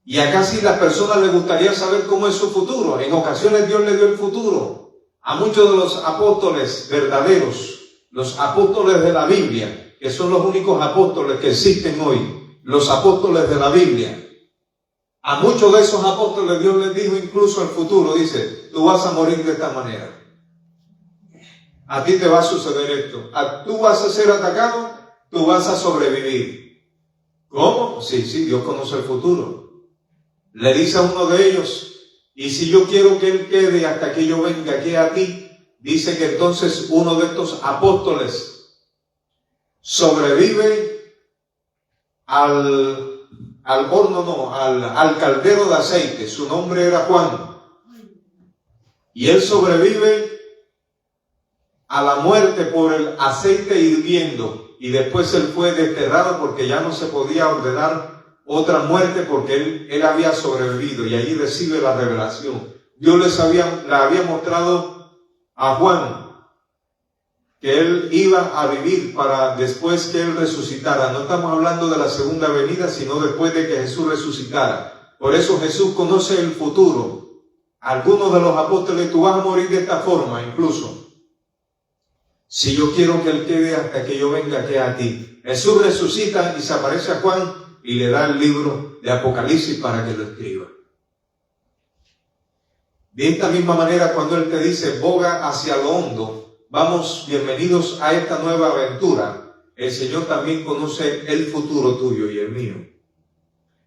Y a casi las personas les gustaría saber cómo es su futuro. En ocasiones Dios le dio el futuro a muchos de los apóstoles verdaderos, los apóstoles de la Biblia, que son los únicos apóstoles que existen hoy, los apóstoles de la Biblia. A muchos de esos apóstoles Dios les dijo incluso el futuro. Dice, tú vas a morir de esta manera. A ti te va a suceder esto. Tú vas a ser atacado, tú vas a sobrevivir. ¿Cómo? Sí, Dios conoce el futuro. Le dice a uno de ellos, y si yo quiero que él quede hasta que yo venga aquí a ti, dice que entonces uno de estos apóstoles sobrevive al caldero de aceite. Su nombre era Juan. Y él sobrevive a la muerte por el aceite hirviendo, y después él fue desterrado porque ya no se podía ordenar otra muerte porque él había sobrevivido, y allí recibe la revelación. Dios le había mostrado a Juan que él iba a vivir para después que él resucitara. No estamos hablando de la segunda venida, sino después de que Jesús resucitara. Por eso Jesús conoce el futuro. Algunos de los apóstoles, tú vas a morir de esta forma incluso. Si yo quiero que él quede hasta que yo venga aquí a ti. Jesús resucita y se aparece a Juan y le da el libro de Apocalipsis para que lo escriba. De esta misma manera, cuando él te dice, boga hacia lo hondo, vamos, bienvenidos a esta nueva aventura. El Señor también conoce el futuro tuyo y el mío.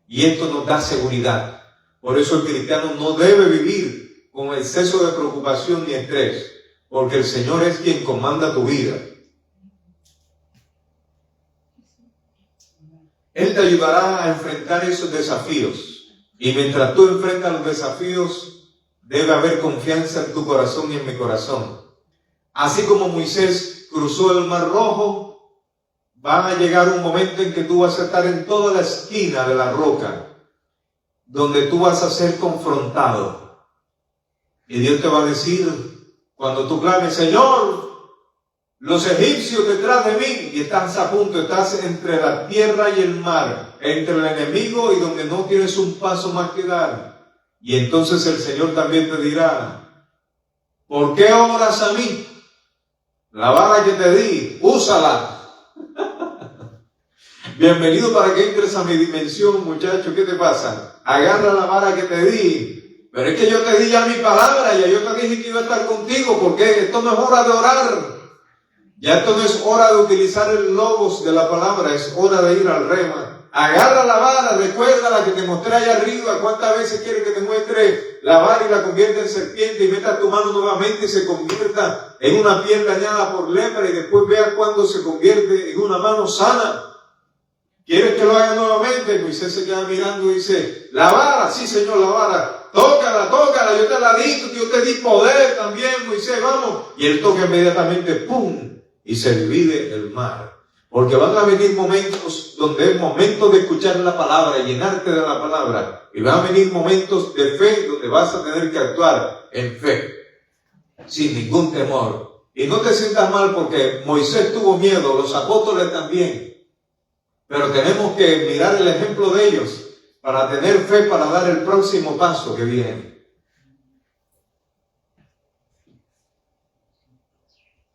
Y esto nos da seguridad. Por eso el cristiano no debe vivir con exceso de preocupación ni estrés, porque el Señor es quien comanda tu vida. Él te ayudará a enfrentar esos desafíos. Y mientras tú enfrentas los desafíos, debe haber confianza en tu corazón y en mi corazón. Así como Moisés cruzó el Mar Rojo, va a llegar un momento en que tú vas a estar en toda la esquina de la roca, donde tú vas a ser confrontado. Y Dios te va a decir, cuando tú clames, Señor, los egipcios detrás de mí, y estás a punto, estás entre la tierra y el mar, entre el enemigo y donde no tienes un paso más que dar. Y entonces el Señor también te dirá, ¿por qué oras a mí? La vara que te di, úsala. Bienvenido para que entres a mi dimensión, muchacho. ¿Qué te pasa? Agarra la vara que te di. Pero es que yo te di ya mi palabra, ya yo te dije que iba a estar contigo, porque esto no es hora de orar. Ya esto no es hora de utilizar el logos de la palabra, es hora de ir al rema. Agarra la vara, recuerda la que te mostré allá arriba. ¿Cuántas veces quiere que te muestre la vara y la convierta en serpiente y meta tu mano nuevamente y se convierta en una piel dañada por lepra y después vea cuándo se convierte en una mano sana? ¿Quieres que lo haga nuevamente? Moisés se queda mirando y dice, la vara, sí Señor, la vara. Tócala, yo te la di, yo te di poder también, Moisés, vamos. Y él toca inmediatamente, ¡pum! Y se divide el mar. Porque van a venir momentos donde es momento de escuchar la palabra, llenarte de la palabra. Y van a venir momentos de fe donde vas a tener que actuar en fe, sin ningún temor. Y no te sientas mal porque Moisés tuvo miedo, los apóstoles también. Pero tenemos que mirar el ejemplo de ellos para tener fe para dar el próximo paso que viene.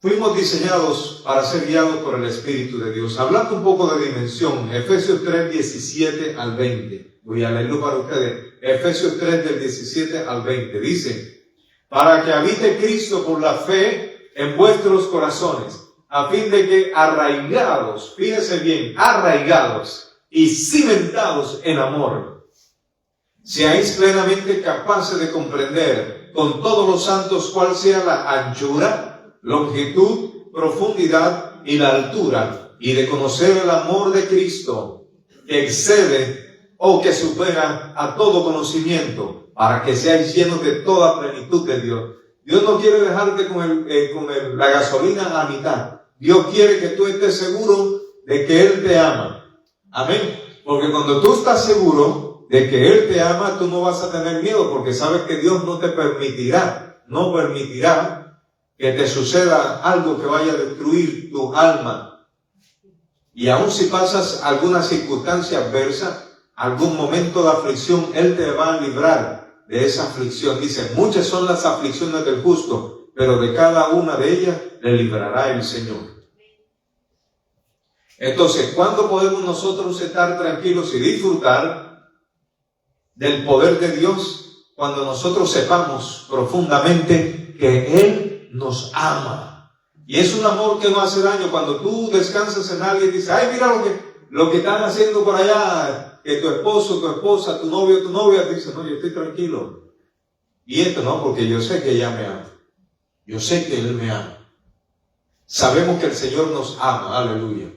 Fuimos diseñados para ser guiados por el Espíritu de Dios. Hablando un poco de dimensión, Efesios 3, 17 al 20. Voy a leerlo para ustedes. Efesios 3, del 17 al 20. Dice, para que habite Cristo por la fe en vuestros corazones, a fin de que arraigados, fíjense bien, arraigados y cimentados en amor, seáis plenamente capaces de comprender con todos los santos cuál sea la anchura, longitud, profundidad y la altura, y de conocer el amor de Cristo, que excede o que supera a todo conocimiento, para que seáis llenos de toda plenitud de Dios. Dios no quiere dejarte con la gasolina a mitad. Dios quiere que tú estés seguro de que Él te ama. Amén. Porque cuando tú estás seguro de que Él te ama, tú no vas a tener miedo, porque sabes que Dios no permitirá que te suceda algo que vaya a destruir tu alma. Y aun si pasas alguna circunstancia adversa, algún momento de aflicción, Él te va a librar de esa aflicción. Dice, muchas son las aflicciones del justo, pero de cada una de ellas le librará el Señor. Entonces, ¿cuándo podemos nosotros estar tranquilos y disfrutar del poder de Dios? Cuando nosotros sepamos profundamente que Él nos ama. Y es un amor que no hace daño. Cuando tú descansas en alguien y dices, ay, mira lo que están haciendo por allá, que tu esposo, tu esposa, tu novio, tu novia, dice, no, yo estoy tranquilo. Y esto no, porque yo sé que ella me ama. Yo sé que Él me ama. Sabemos que el Señor nos ama, aleluya.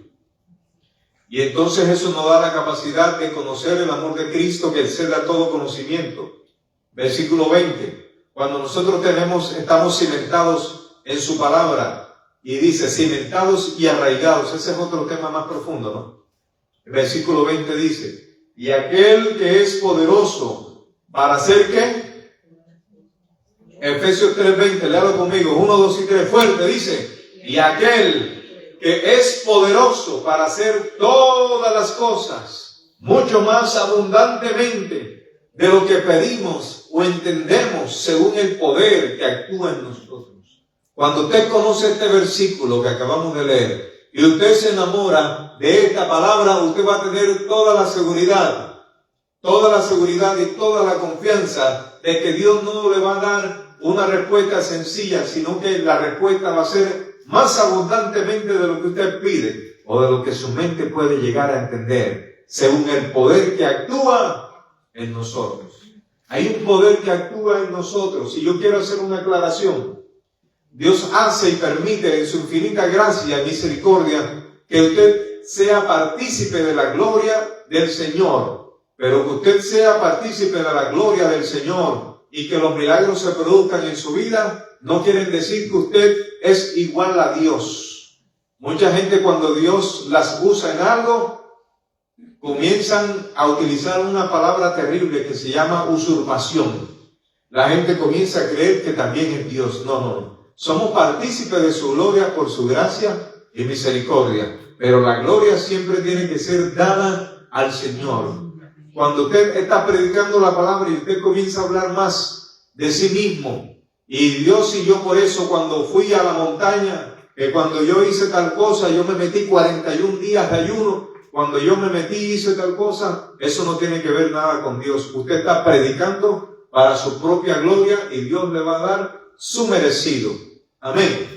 Y entonces eso nos da la capacidad de conocer el amor de Cristo que excede a todo conocimiento. Versículo 20. Cuando nosotros estamos cimentados en su palabra, y dice cimentados y arraigados, ese es otro tema más profundo, ¿no? El versículo 20 dice, y aquel que es poderoso para hacer ¿qué? Efesios 3:20, léalo conmigo, 1, 2 y 3, fuerte, dice, y aquel que es poderoso para hacer todas las cosas, mucho más abundantemente de lo que pedimos o entendemos según el poder que actúa en nosotros. Cuando usted conoce este versículo que acabamos de leer y usted se enamora de esta palabra, usted va a tener toda la seguridad y toda la confianza de que Dios no le va a dar una respuesta sencilla, sino que la respuesta va a ser más abundantemente de lo que usted pide o de lo que su mente puede llegar a entender, según el poder que actúa en nosotros. Hay un poder que actúa en nosotros. Y yo quiero hacer una aclaración. Dios hace y permite en su infinita gracia y misericordia que usted sea partícipe de la gloria del Señor. Pero que usted sea partícipe de la gloria del Señor y que los milagros se produzcan en su vida, no quieren decir que usted es igual a Dios. Mucha gente, cuando Dios las usa en algo, comienzan a utilizar una palabra terrible que se llama usurpación. La gente comienza a creer que también es Dios. No. Somos partícipes de su gloria por su gracia y misericordia. Pero la gloria siempre tiene que ser dada al Señor. Cuando usted está predicando la palabra y usted comienza a hablar más de sí mismo, y Dios y yo, por eso cuando fui a la montaña, que cuando yo hice tal cosa, yo me metí 41 días de ayuno, cuando yo me metí y hice tal cosa, eso no tiene que ver nada con Dios. Usted está predicando para su propia gloria y Dios le va a dar su merecido. Amén.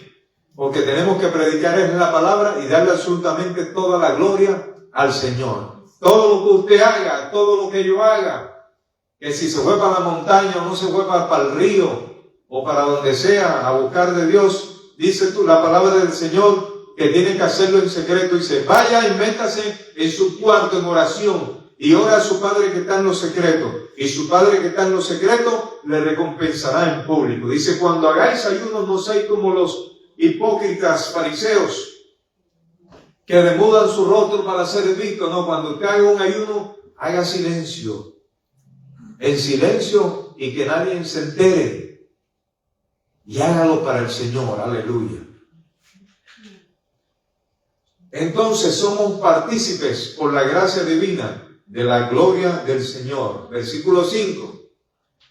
Porque tenemos que predicar es la palabra y darle absolutamente toda la gloria al Señor. Todo lo que usted haga, todo lo que yo haga, que si se fue para la montaña o no se fue para el río o para donde sea a buscar de Dios, dice tú la palabra del Señor que tiene que hacerlo en secreto. Dice, vaya y métase en su cuarto en oración y ora a su Padre que está en lo secreto. Y su Padre que está en lo secreto le recompensará en público. Dice, cuando hagáis ayunos no seáis como los hipócritas fariseos que demudan su rostro para ser visto. No, cuando usted haga un ayuno, haga silencio. En silencio y que nadie se entere. Y hágalo para el Señor. Aleluya. Entonces somos partícipes por la gracia divina de la gloria del Señor. Versículo 5.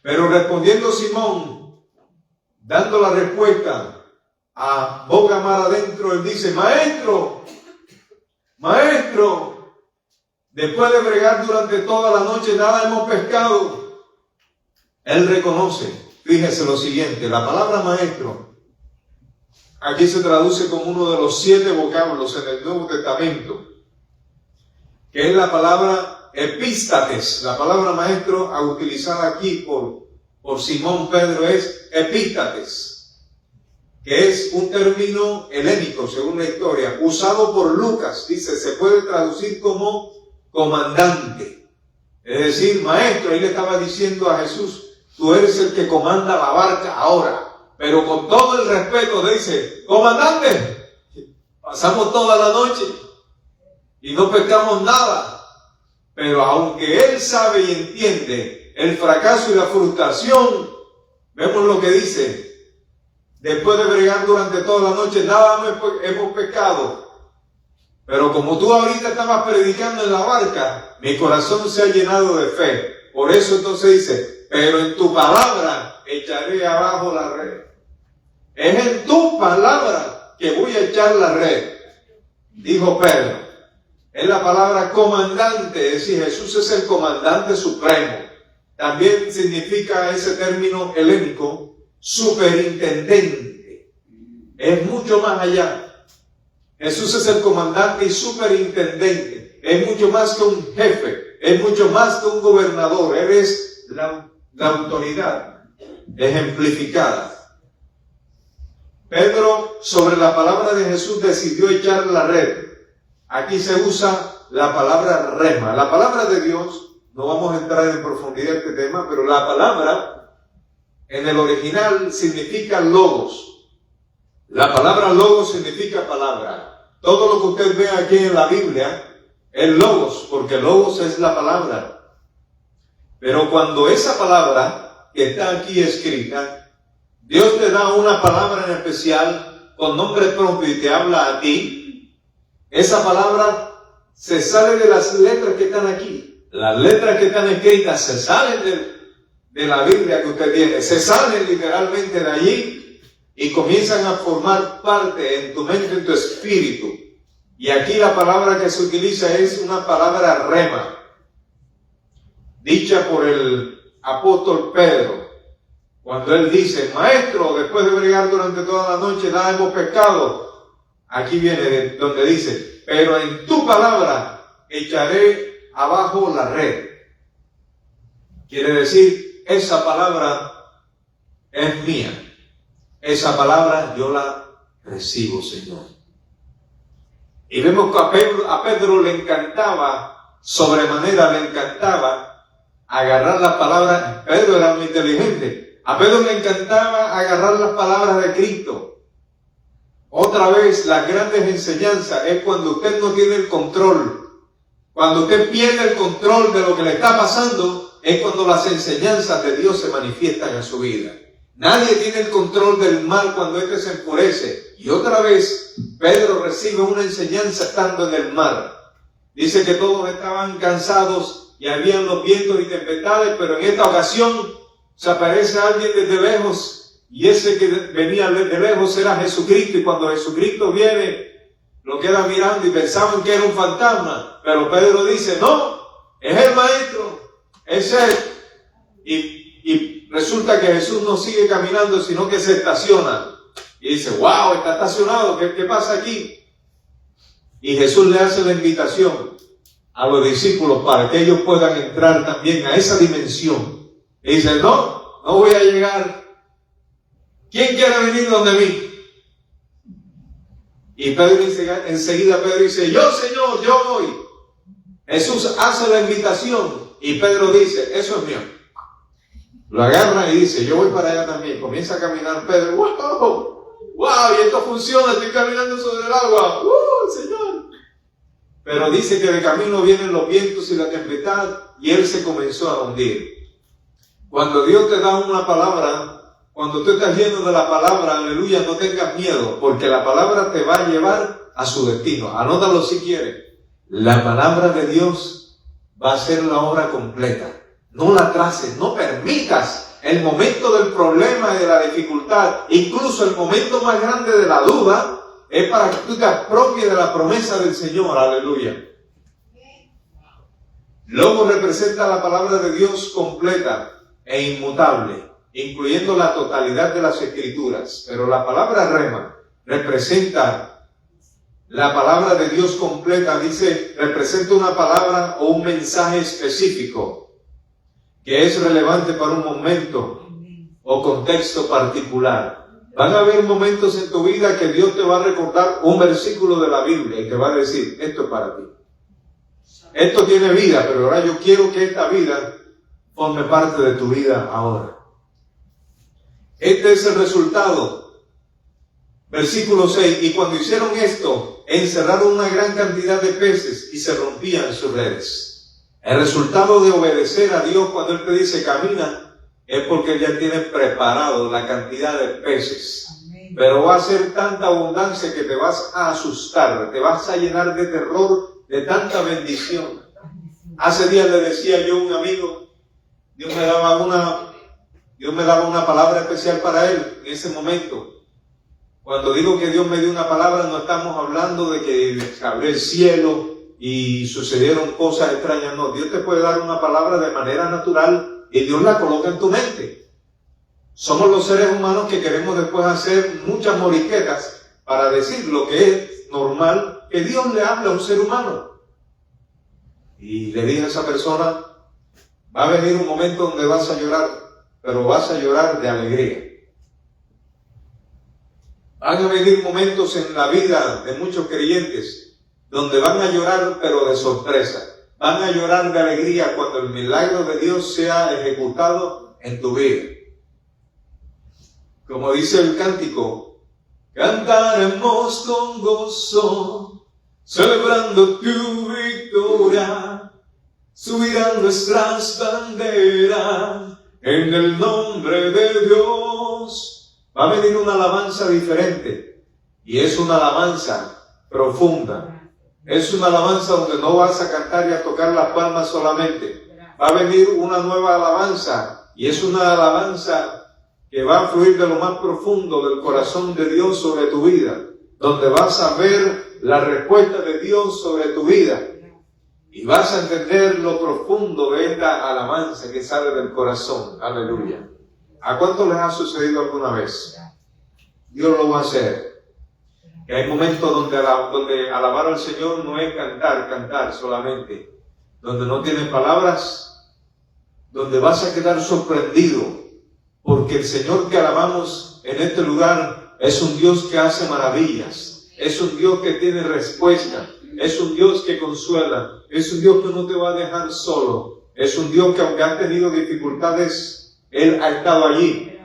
Pero respondiendo Simón, dando la respuesta a boca mar adentro, él dice, Maestro, después de bregar durante toda la noche, nada hemos pescado. Él reconoce, fíjese lo siguiente, la palabra maestro, aquí se traduce como uno de los 7 vocablos en el Nuevo Testamento, que es la palabra epístates. La palabra maestro utilizada aquí por Simón Pedro es epístates, que es un término helénico, según la historia, usado por Lucas. Dice, se puede traducir como comandante. Es decir, maestro, ahí le estaba diciendo a Jesús, tú eres el que comanda la barca ahora. Pero con todo el respeto le dice, comandante, pasamos toda la noche y no pescamos nada. Pero aunque él sabe y entiende el fracaso y la frustración, vemos lo que dice. Después de bregar durante toda la noche, nada hemos pecado. Pero como tú ahorita estabas predicando en la barca, mi corazón se ha llenado de fe. Por eso entonces dice, pero en tu palabra echaré abajo la red. Es en tu palabra que voy a echar la red, dijo Pedro. Es la palabra comandante, es decir, Jesús es el comandante supremo. También significa ese término helénico, superintendente. Es mucho más allá. Jesús es el comandante y superintendente. Es mucho más que un jefe. Es mucho más que un gobernador. Él es la autoridad ejemplificada. Pedro, sobre la palabra de Jesús, decidió echar la red. Aquí se usa la palabra rema. La palabra de Dios, no vamos a entrar en profundidad en este tema, pero la palabra en el original significa logos. La palabra logos significa palabra. Todo lo que usted ve aquí en la Biblia es logos, porque logos es la palabra. Pero cuando esa palabra que está aquí escrita, Dios te da una palabra en especial con nombre propio y te habla a ti, esa palabra se sale de las letras que están aquí. Las letras que están escritas se salen de la Biblia que usted tiene, se salen literalmente de allí y comienzan a formar parte en tu mente, en tu espíritu. Y aquí la palabra que se utiliza es una palabra rema, dicha por el apóstol Pedro, cuando él dice, Maestro, después de bregar durante toda la noche, nada hemos pescado. Aquí viene de donde dice, pero en tu palabra echaré abajo la red. Quiere decir, esa palabra es mía. Esa palabra yo la recibo, Señor. Y vemos que a Pedro le encantaba, sobremanera le encantaba agarrar las palabras. Pedro era muy inteligente. A Pedro le encantaba agarrar las palabras de Cristo. Otra vez, las grandes enseñanzas es cuando usted no tiene el control. Cuando usted pierde el control de lo que le está pasando, es cuando las enseñanzas de Dios se manifiestan en su vida. Nadie tiene el control del mal cuando éste se enfurece. Y otra vez, Pedro recibe una enseñanza estando en el mar. Dice que todos estaban cansados y habían los vientos y tempestades, pero en esta ocasión se aparece alguien desde lejos, y ese que venía desde lejos era Jesucristo, y cuando Jesucristo viene, lo queda mirando y pensaban que era un fantasma, pero Pedro dice, no, es el Maestro, es Él. Y resulta que Jesús no sigue caminando, sino que se estaciona. Y dice, wow, está estacionado, ¿qué pasa aquí? Y Jesús le hace la invitación a los discípulos para que ellos puedan entrar también a esa dimensión. Y dice, no voy a llegar. ¿Quién quiere venir donde mí? Y Pedro dice, enseguida Pedro dice, yo Señor, yo voy. Jesús hace la invitación y Pedro dice, eso es mío. Lo agarra y dice, yo voy para allá también. Comienza a caminar Pedro, wow, y esto funciona, estoy caminando sobre el agua, Señor. Pero dice que de camino vienen los vientos y la tempestad, y él se comenzó a hundir. Cuando Dios te da una palabra, cuando tú estás lleno de la palabra, aleluya, no tengas miedo, porque la palabra te va a llevar a su destino. Anótalo si quieres. La palabra de Dios va a ser la obra completa. No la traces, no permitas el momento del problema y de la dificultad, incluso el momento más grande de la duda, es para que tú te apropies de la promesa del Señor, aleluya. Luego representa la palabra de Dios completa e inmutable, incluyendo la totalidad de las Escrituras. Pero la palabra rema representa la palabra de Dios completa, dice, representa una palabra o un mensaje específico que es relevante para un momento o contexto particular. Van a haber momentos en tu vida que Dios te va a recordar un versículo de la Biblia y te va a decir, esto es para ti. Esto tiene vida, pero ahora yo quiero que esta vida forme parte de tu vida ahora. Este es el resultado. Versículo 6, y cuando hicieron esto, encerraron una gran cantidad de peces y se rompían sus redes. El resultado de obedecer a Dios cuando Él te dice camina, es porque Él ya tiene preparado la cantidad de peces. Amén. Pero va a ser tanta abundancia que te vas a asustar, te vas a llenar de terror, de tanta bendición. Hace días le decía yo a un amigo, Dios me daba una palabra especial para él en ese momento. Cuando digo que Dios me dio una palabra, no estamos hablando de que se abrió el cielo y sucedieron cosas extrañas. No, Dios te puede dar una palabra de manera natural y Dios la coloca en tu mente. Somos los seres humanos que queremos después hacer muchas moriquetas para decir lo que es normal que Dios le habla a un ser humano. Y le dije a esa persona, va a venir un momento donde vas a llorar, pero vas a llorar de alegría. Van a venir momentos en la vida de muchos creyentes donde van a llorar pero de sorpresa. Van a llorar de alegría cuando el milagro de Dios sea ejecutado en tu vida. Como dice el cántico, cantaremos con gozo, celebrando tu victoria, subirán nuestras banderas en el nombre de Dios. Va a venir una alabanza diferente, y es una alabanza profunda. Es una alabanza donde no vas a cantar y a tocar las palmas solamente. Va a venir una nueva alabanza, y es una alabanza que va a fluir de lo más profundo del corazón de Dios sobre tu vida, donde vas a ver la respuesta de Dios sobre tu vida, y vas a entender lo profundo de esta alabanza que sale del corazón. Aleluya. ¿A cuánto les ha sucedido alguna vez? Dios lo va a hacer. Que hay momentos donde alabar al Señor no es cantar solamente, donde no tienes palabras, donde vas a quedar sorprendido, porque el Señor que alabamos en este lugar es un Dios que hace maravillas, Es un Dios que tiene respuesta. Es un Dios que consuela. Es un Dios que no te va a dejar solo. Es un Dios que aunque ha tenido dificultades, Él ha estado allí.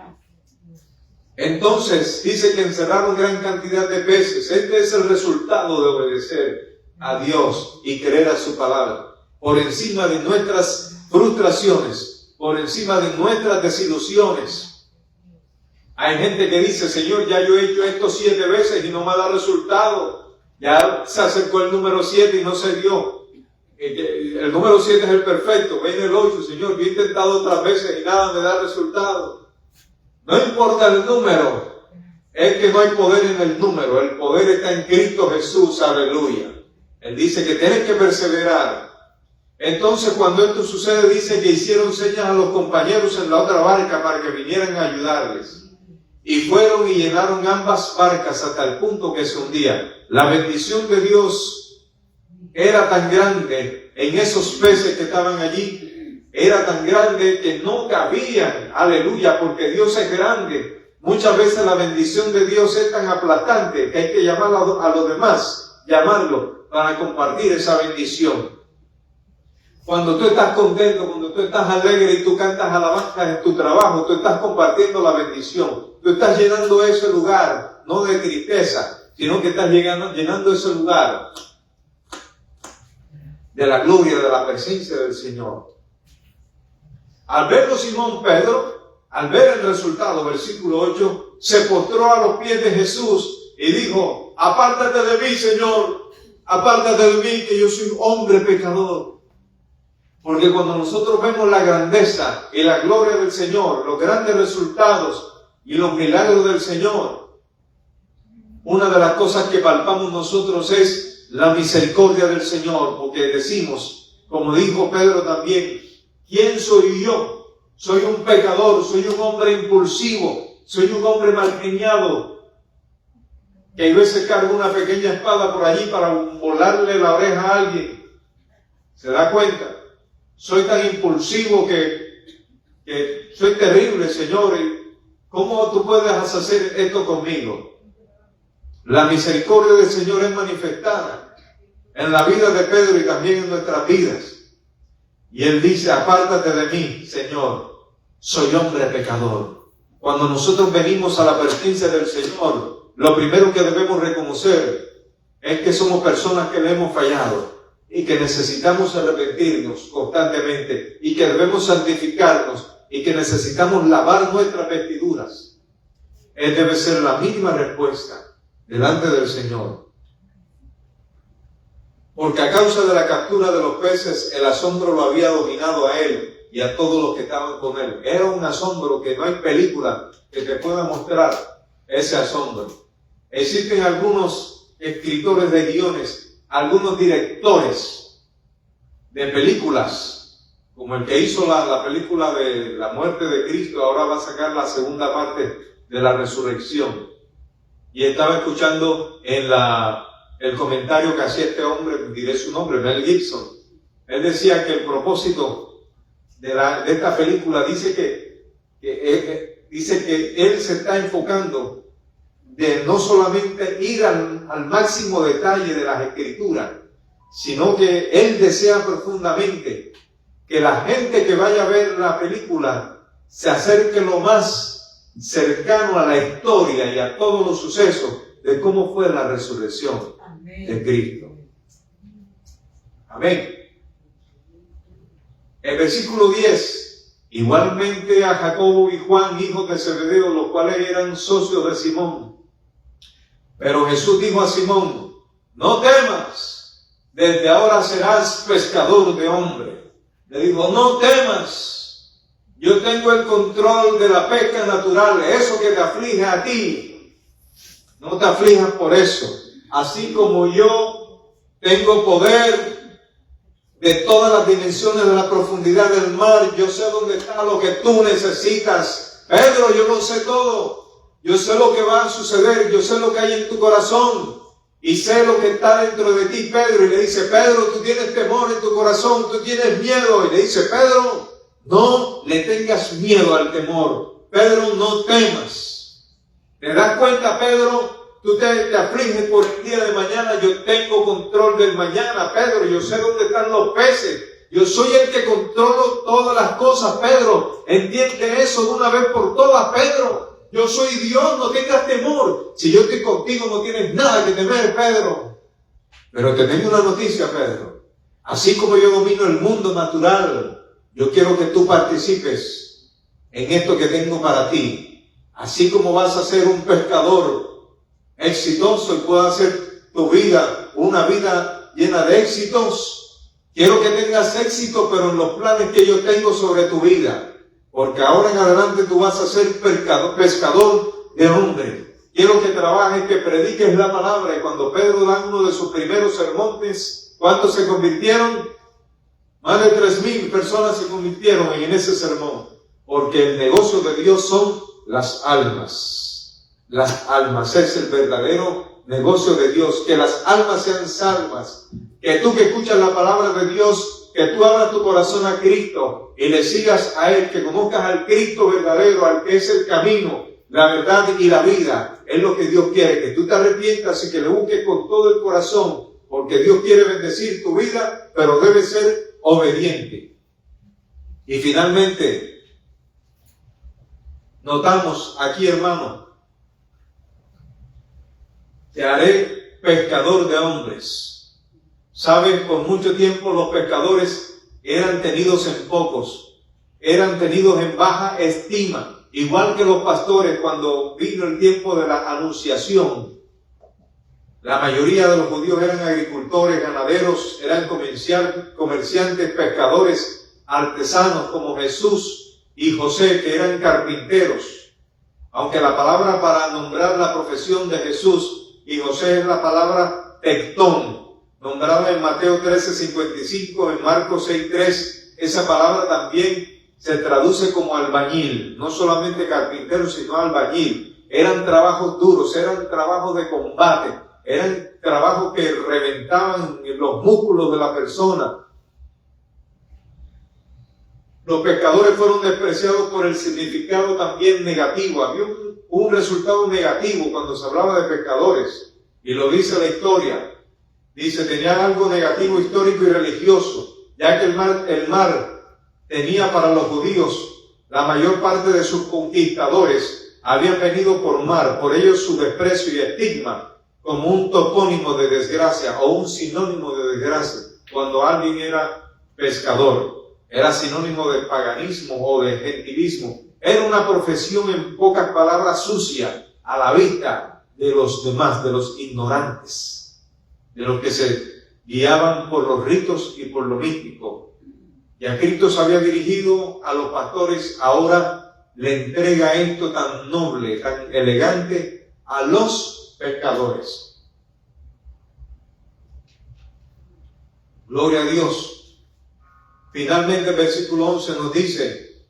Entonces dice que encerraron gran cantidad de peces. Este es el resultado de obedecer a Dios y creer a su palabra. Por encima de nuestras frustraciones, por encima de nuestras desilusiones. Hay gente que dice, Señor, ya yo he hecho esto 7 veces y no me ha dado resultado. Ya se acercó el número 7 y no se dio. El número 7 es el perfecto. Viene el 8, Señor, yo he intentado otras veces y nada me da resultado. No importa el número, es que no hay poder en el número. El poder está en Cristo Jesús, aleluya. Él dice que tienes que perseverar. Entonces cuando esto sucede, dice que hicieron señas a los compañeros en la otra barca para que vinieran a ayudarles. Y fueron y llenaron ambas barcas hasta el punto que se hundía. La bendición de Dios era tan grande en esos peces que estaban allí. Era tan grande que no cabían, aleluya, porque Dios es grande. Muchas veces la bendición de Dios es tan aplastante que hay que llamar a los demás, llamarlo para compartir esa bendición. Cuando tú estás contento, cuando tú estás alegre y tú cantas alabanzas en tu trabajo, tú estás compartiendo la bendición. Tú estás llenando ese lugar, no de tristeza, sino que estás llenando ese lugar de la gloria, de la presencia del Señor. Al verlo Simón Pedro, al ver el resultado, versículo 8, se postró a los pies de Jesús y dijo, apártate de mí, Señor, apártate de mí, que yo soy un hombre pecador. Porque cuando nosotros vemos la grandeza y la gloria del Señor, los grandes resultados y los milagros del Señor, una de las cosas que palpamos nosotros es la misericordia del Señor, porque decimos, como dijo Pedro también, ¿quién soy yo? Soy un pecador, soy un hombre impulsivo, soy un hombre malcriado, que a veces cargo una pequeña espada por allí para volarle la oreja a alguien. ¿Se da cuenta? Soy tan impulsivo que soy terrible, Señor. ¿Cómo tú puedes hacer esto conmigo? La misericordia del Señor es manifestada en la vida de Pedro y también en nuestras vidas. Y Él dice, apártate de mí, Señor, soy hombre pecador. Cuando nosotros venimos a la presencia del Señor, lo primero que debemos reconocer es que somos personas que le hemos fallado y que necesitamos arrepentirnos constantemente y que debemos santificarnos y que necesitamos lavar nuestras vestiduras. Él debe ser la mínima respuesta delante del Señor. Porque a causa de la captura de los peces, el asombro lo había dominado a él y a todos los que estaban con él. Era un asombro que no hay película que te pueda mostrar ese asombro. Existen algunos escritores de guiones, algunos directores de películas, como el que hizo la película de la muerte de Cristo, ahora va a sacar la segunda parte de la resurrección. Y estaba escuchando en el comentario que hacía este hombre, diré su nombre, Mel Gibson. Él decía que el propósito de esta película dice que él se está enfocando de no solamente ir al máximo detalle de las escrituras, sino que él desea profundamente que la gente que vaya a ver la película se acerque lo más cercano a la historia y a todos los sucesos de cómo fue la resurrección de Cristo. Amén. El versículo 10, igualmente a Jacobo y Juan, hijos de Zebedeo, los cuales eran socios de Simón. Pero Jesús dijo a Simón, no temas, desde ahora serás pescador de hombres. Le dijo, no temas, yo tengo el control de la pesca natural, eso que te aflige a ti, no te aflijas por eso. Así como yo tengo poder de todas las dimensiones de la profundidad del mar, yo sé dónde está lo que tú necesitas. Pedro, yo no sé todo. Yo sé lo que va a suceder, yo sé lo que hay en tu corazón y sé lo que está dentro de ti, Pedro. Y le dice, Pedro, tú tienes temor en tu corazón, tú tienes miedo. Y le dice, Pedro, no le tengas miedo al temor. Pedro, no temas. ¿Te das cuenta, Pedro? Tú te afliges por el día de mañana. Yo tengo control del mañana, Pedro. Yo sé dónde están los peces. Yo soy el que controlo todas las cosas, Pedro. Entiende eso de una vez por todas, Pedro. Yo soy Dios, no tengas temor. Si yo estoy contigo, no tienes nada que temer, Pedro. Pero te tengo una noticia, Pedro. Así como yo domino el mundo natural, yo quiero que tú participes en esto que tengo para ti. Así como vas a ser un pescador exitoso y puedas hacer tu vida una vida llena de éxitos, quiero que tengas éxito, pero en los planes que yo tengo sobre tu vida. Porque ahora en adelante tú vas a ser pescador de hombres. Quiero que trabajes, que prediques la palabra. Y cuando Pedro da uno de sus primeros sermones, ¿cuántos se convirtieron? Más de 3,000 personas se convirtieron en ese sermón. Porque el negocio de Dios son las almas. Las almas es el verdadero negocio de Dios. Que las almas sean salvas. Que tú que escuchas la palabra de Dios, que tú abras tu corazón a Cristo y le sigas a Él, que conozcas al Cristo verdadero, al que es el camino, la verdad y la vida. Es lo que Dios quiere, que tú te arrepientas y que le busques con todo el corazón, porque Dios quiere bendecir tu vida, pero debes ser obediente. Y finalmente, notamos aquí, hermano, te haré pescador de hombres. Sabes, por mucho tiempo los pescadores eran tenidos en pocos, eran tenidos en baja estima. Igual que los pastores, cuando vino el tiempo de la anunciación, la mayoría de los judíos eran agricultores, ganaderos, eran comerciantes, pescadores, artesanos como Jesús y José, que eran carpinteros. Aunque la palabra para nombrar la profesión de Jesús y José es la palabra tectón, nombrada en Mateo 13:55, en Marcos 6:3, esa palabra también se traduce como albañil, no solamente carpintero, sino albañil. Eran trabajos duros, eran trabajos de combate, eran trabajos que reventaban los músculos de la persona. Los pescadores fueron despreciados por el significado también negativo. Había un resultado negativo cuando se hablaba de pescadores, y lo dice la historia. Dice, tenían algo negativo, histórico y religioso, ya que el mar tenía para los judíos, la mayor parte de sus conquistadores habían venido por mar, por ello su desprecio y estigma como un topónimo de desgracia o un sinónimo de desgracia. Cuando alguien era pescador, era sinónimo de paganismo o de gentilismo. Era una profesión, en pocas palabras, sucia a la vista de los demás, de los ignorantes, de los que se guiaban por los ritos y por lo místico. Y a Cristo se había dirigido a los pastores, ahora le entrega esto tan noble, tan elegante a los pescadores. Gloria a Dios. Finalmente el versículo 11 nos dice,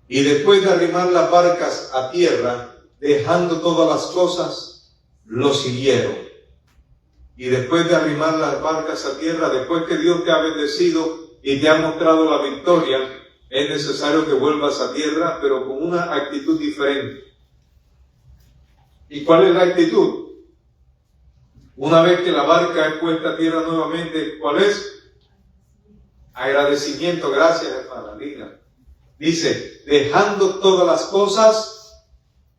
y después de arrimar las barcas a tierra, dejando todas las cosas, lo siguieron. Y después de arrimar las barcas a tierra, después que Dios te ha bendecido y te ha mostrado la victoria, es necesario que vuelvas a tierra, pero con una actitud diferente. ¿Y cuál es la actitud? Una vez que la barca es puesta a tierra nuevamente, ¿cuál es? Agradecimiento, gracias, hermana Lina. Dice, dejando todas las cosas,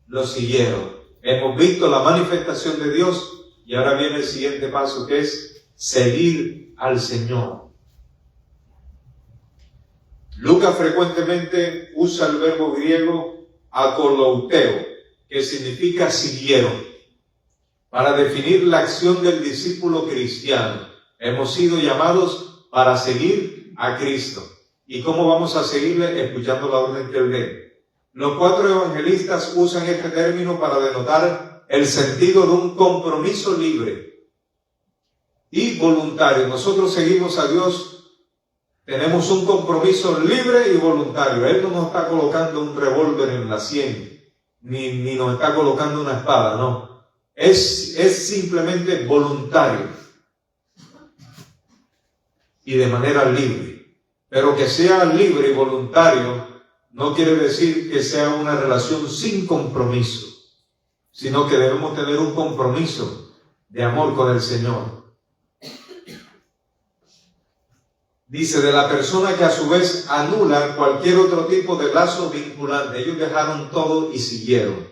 lo siguieron. Hemos visto la manifestación de Dios y ahora viene el siguiente paso, que es seguir al Señor. Lucas frecuentemente usa el verbo griego akolouteo, que significa siguieron, para definir la acción del discípulo cristiano. Hemos sido llamados para seguir a Cristo. ¿Y cómo vamos a seguirle? Escuchando la orden que él dé. Los 4 evangelistas usan este término para denotar el sentido de un compromiso libre y voluntario. Nosotros seguimos a Dios. Tenemos un compromiso libre y voluntario. Él no nos está colocando un revólver en la sien, ni nos está colocando una espada, no. Es simplemente voluntario y de manera libre. Pero que sea libre y voluntario no quiere decir que sea una relación sin compromiso. sino que debemos tener un compromiso de amor con el Señor. Dice, de la persona que a su vez anula cualquier otro tipo de lazo vinculante. Ellos dejaron todo y siguieron.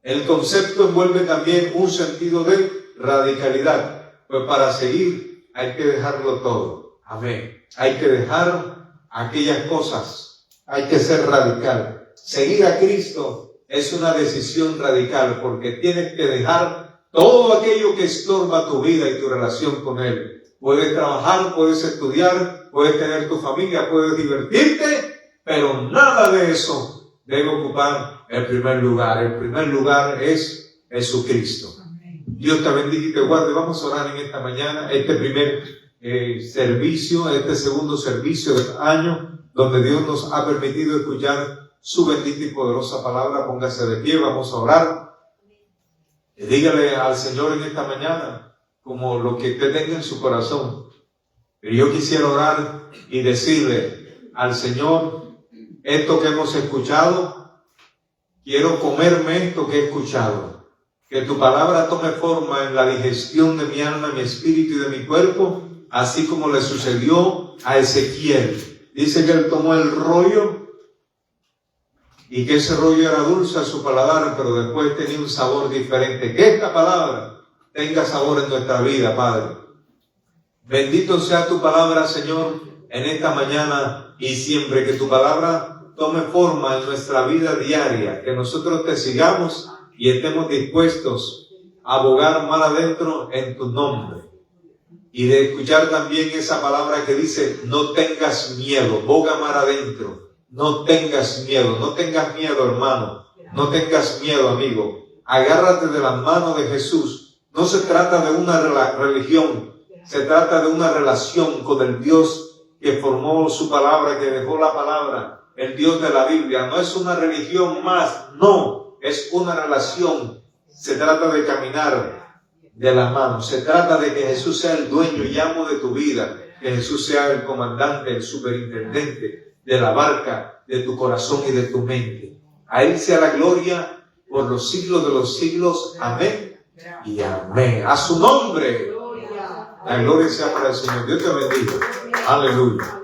El concepto envuelve también un sentido de radicalidad. Pues para seguir hay que dejarlo todo. Amén. Hay que dejar aquellas cosas. Hay que ser radical. Seguir a Cristo es una decisión radical porque tienes que dejar todo aquello que estorba tu vida y tu relación con Él. Puedes trabajar, puedes estudiar, puedes tener tu familia, puedes divertirte, pero nada de eso debe ocupar el primer lugar. El primer lugar es Jesucristo. Dios te bendiga y te guarde. Vamos a orar en esta mañana, este primer servicio, este segundo servicio del año, donde Dios nos ha permitido escuchar su bendita y poderosa palabra. Póngase de pie, vamos a orar. Dígale al Señor en esta mañana como lo que usted tenga en su corazón. Pero yo quisiera orar y decirle al Señor, esto que hemos escuchado, quiero comerme esto que he escuchado. Que tu palabra tome forma en la digestión de mi alma, mi espíritu y de mi cuerpo, así como le sucedió a Ezequiel. Dice que él tomó el rollo y que ese rollo era dulce a su paladar, pero después tenía un sabor diferente. Que esta palabra tenga sabor en nuestra vida, Padre. Bendito sea tu palabra, Señor, en esta mañana y siempre. Que tu palabra tome forma en nuestra vida diaria. Que nosotros te sigamos y estemos dispuestos a abogar mal adentro en tu nombre. Y de escuchar también esa palabra que dice, no tengas miedo, boga mar adentro. No tengas miedo, no tengas miedo, hermano. No tengas miedo, amigo. Agárrate de las manos de Jesús. No se trata de una religión, se trata de una relación con el Dios que formó su palabra, que dejó la palabra, el Dios de la Biblia. No es una religión más, no, es una relación. Se trata de caminar de la mano, se trata de que Jesús sea el dueño y amo de tu vida, que Jesús sea el comandante, el superintendente de la barca, de tu corazón y de tu mente. A Él sea la gloria por los siglos de los siglos. Amén. Y amén. A su nombre. La gloria sea para el Señor. Dios te bendiga. Aleluya.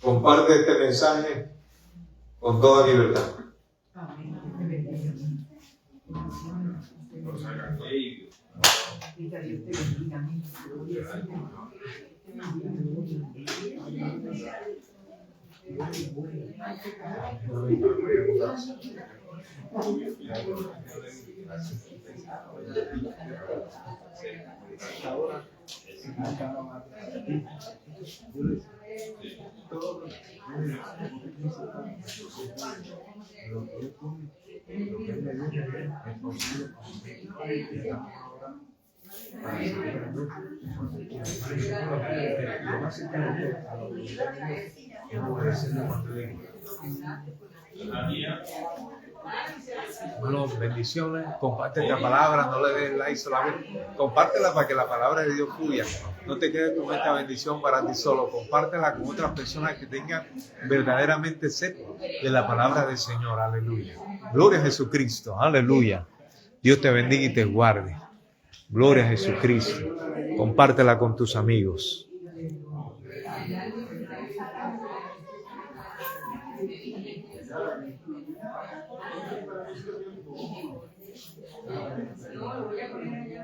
Comparte este mensaje con toda libertad. Bueno, bendiciones, comparte esta palabra, no le des like solamente, compártela para que la palabra de Dios fluya. No te quedes con esta bendición para ti solo, compártela con otras personas que tengan verdaderamente sed de la palabra del Señor. Aleluya. Gloria a Jesucristo, aleluya. Dios te bendiga y te guarde. Gloria a Jesucristo. Compártela con tus amigos.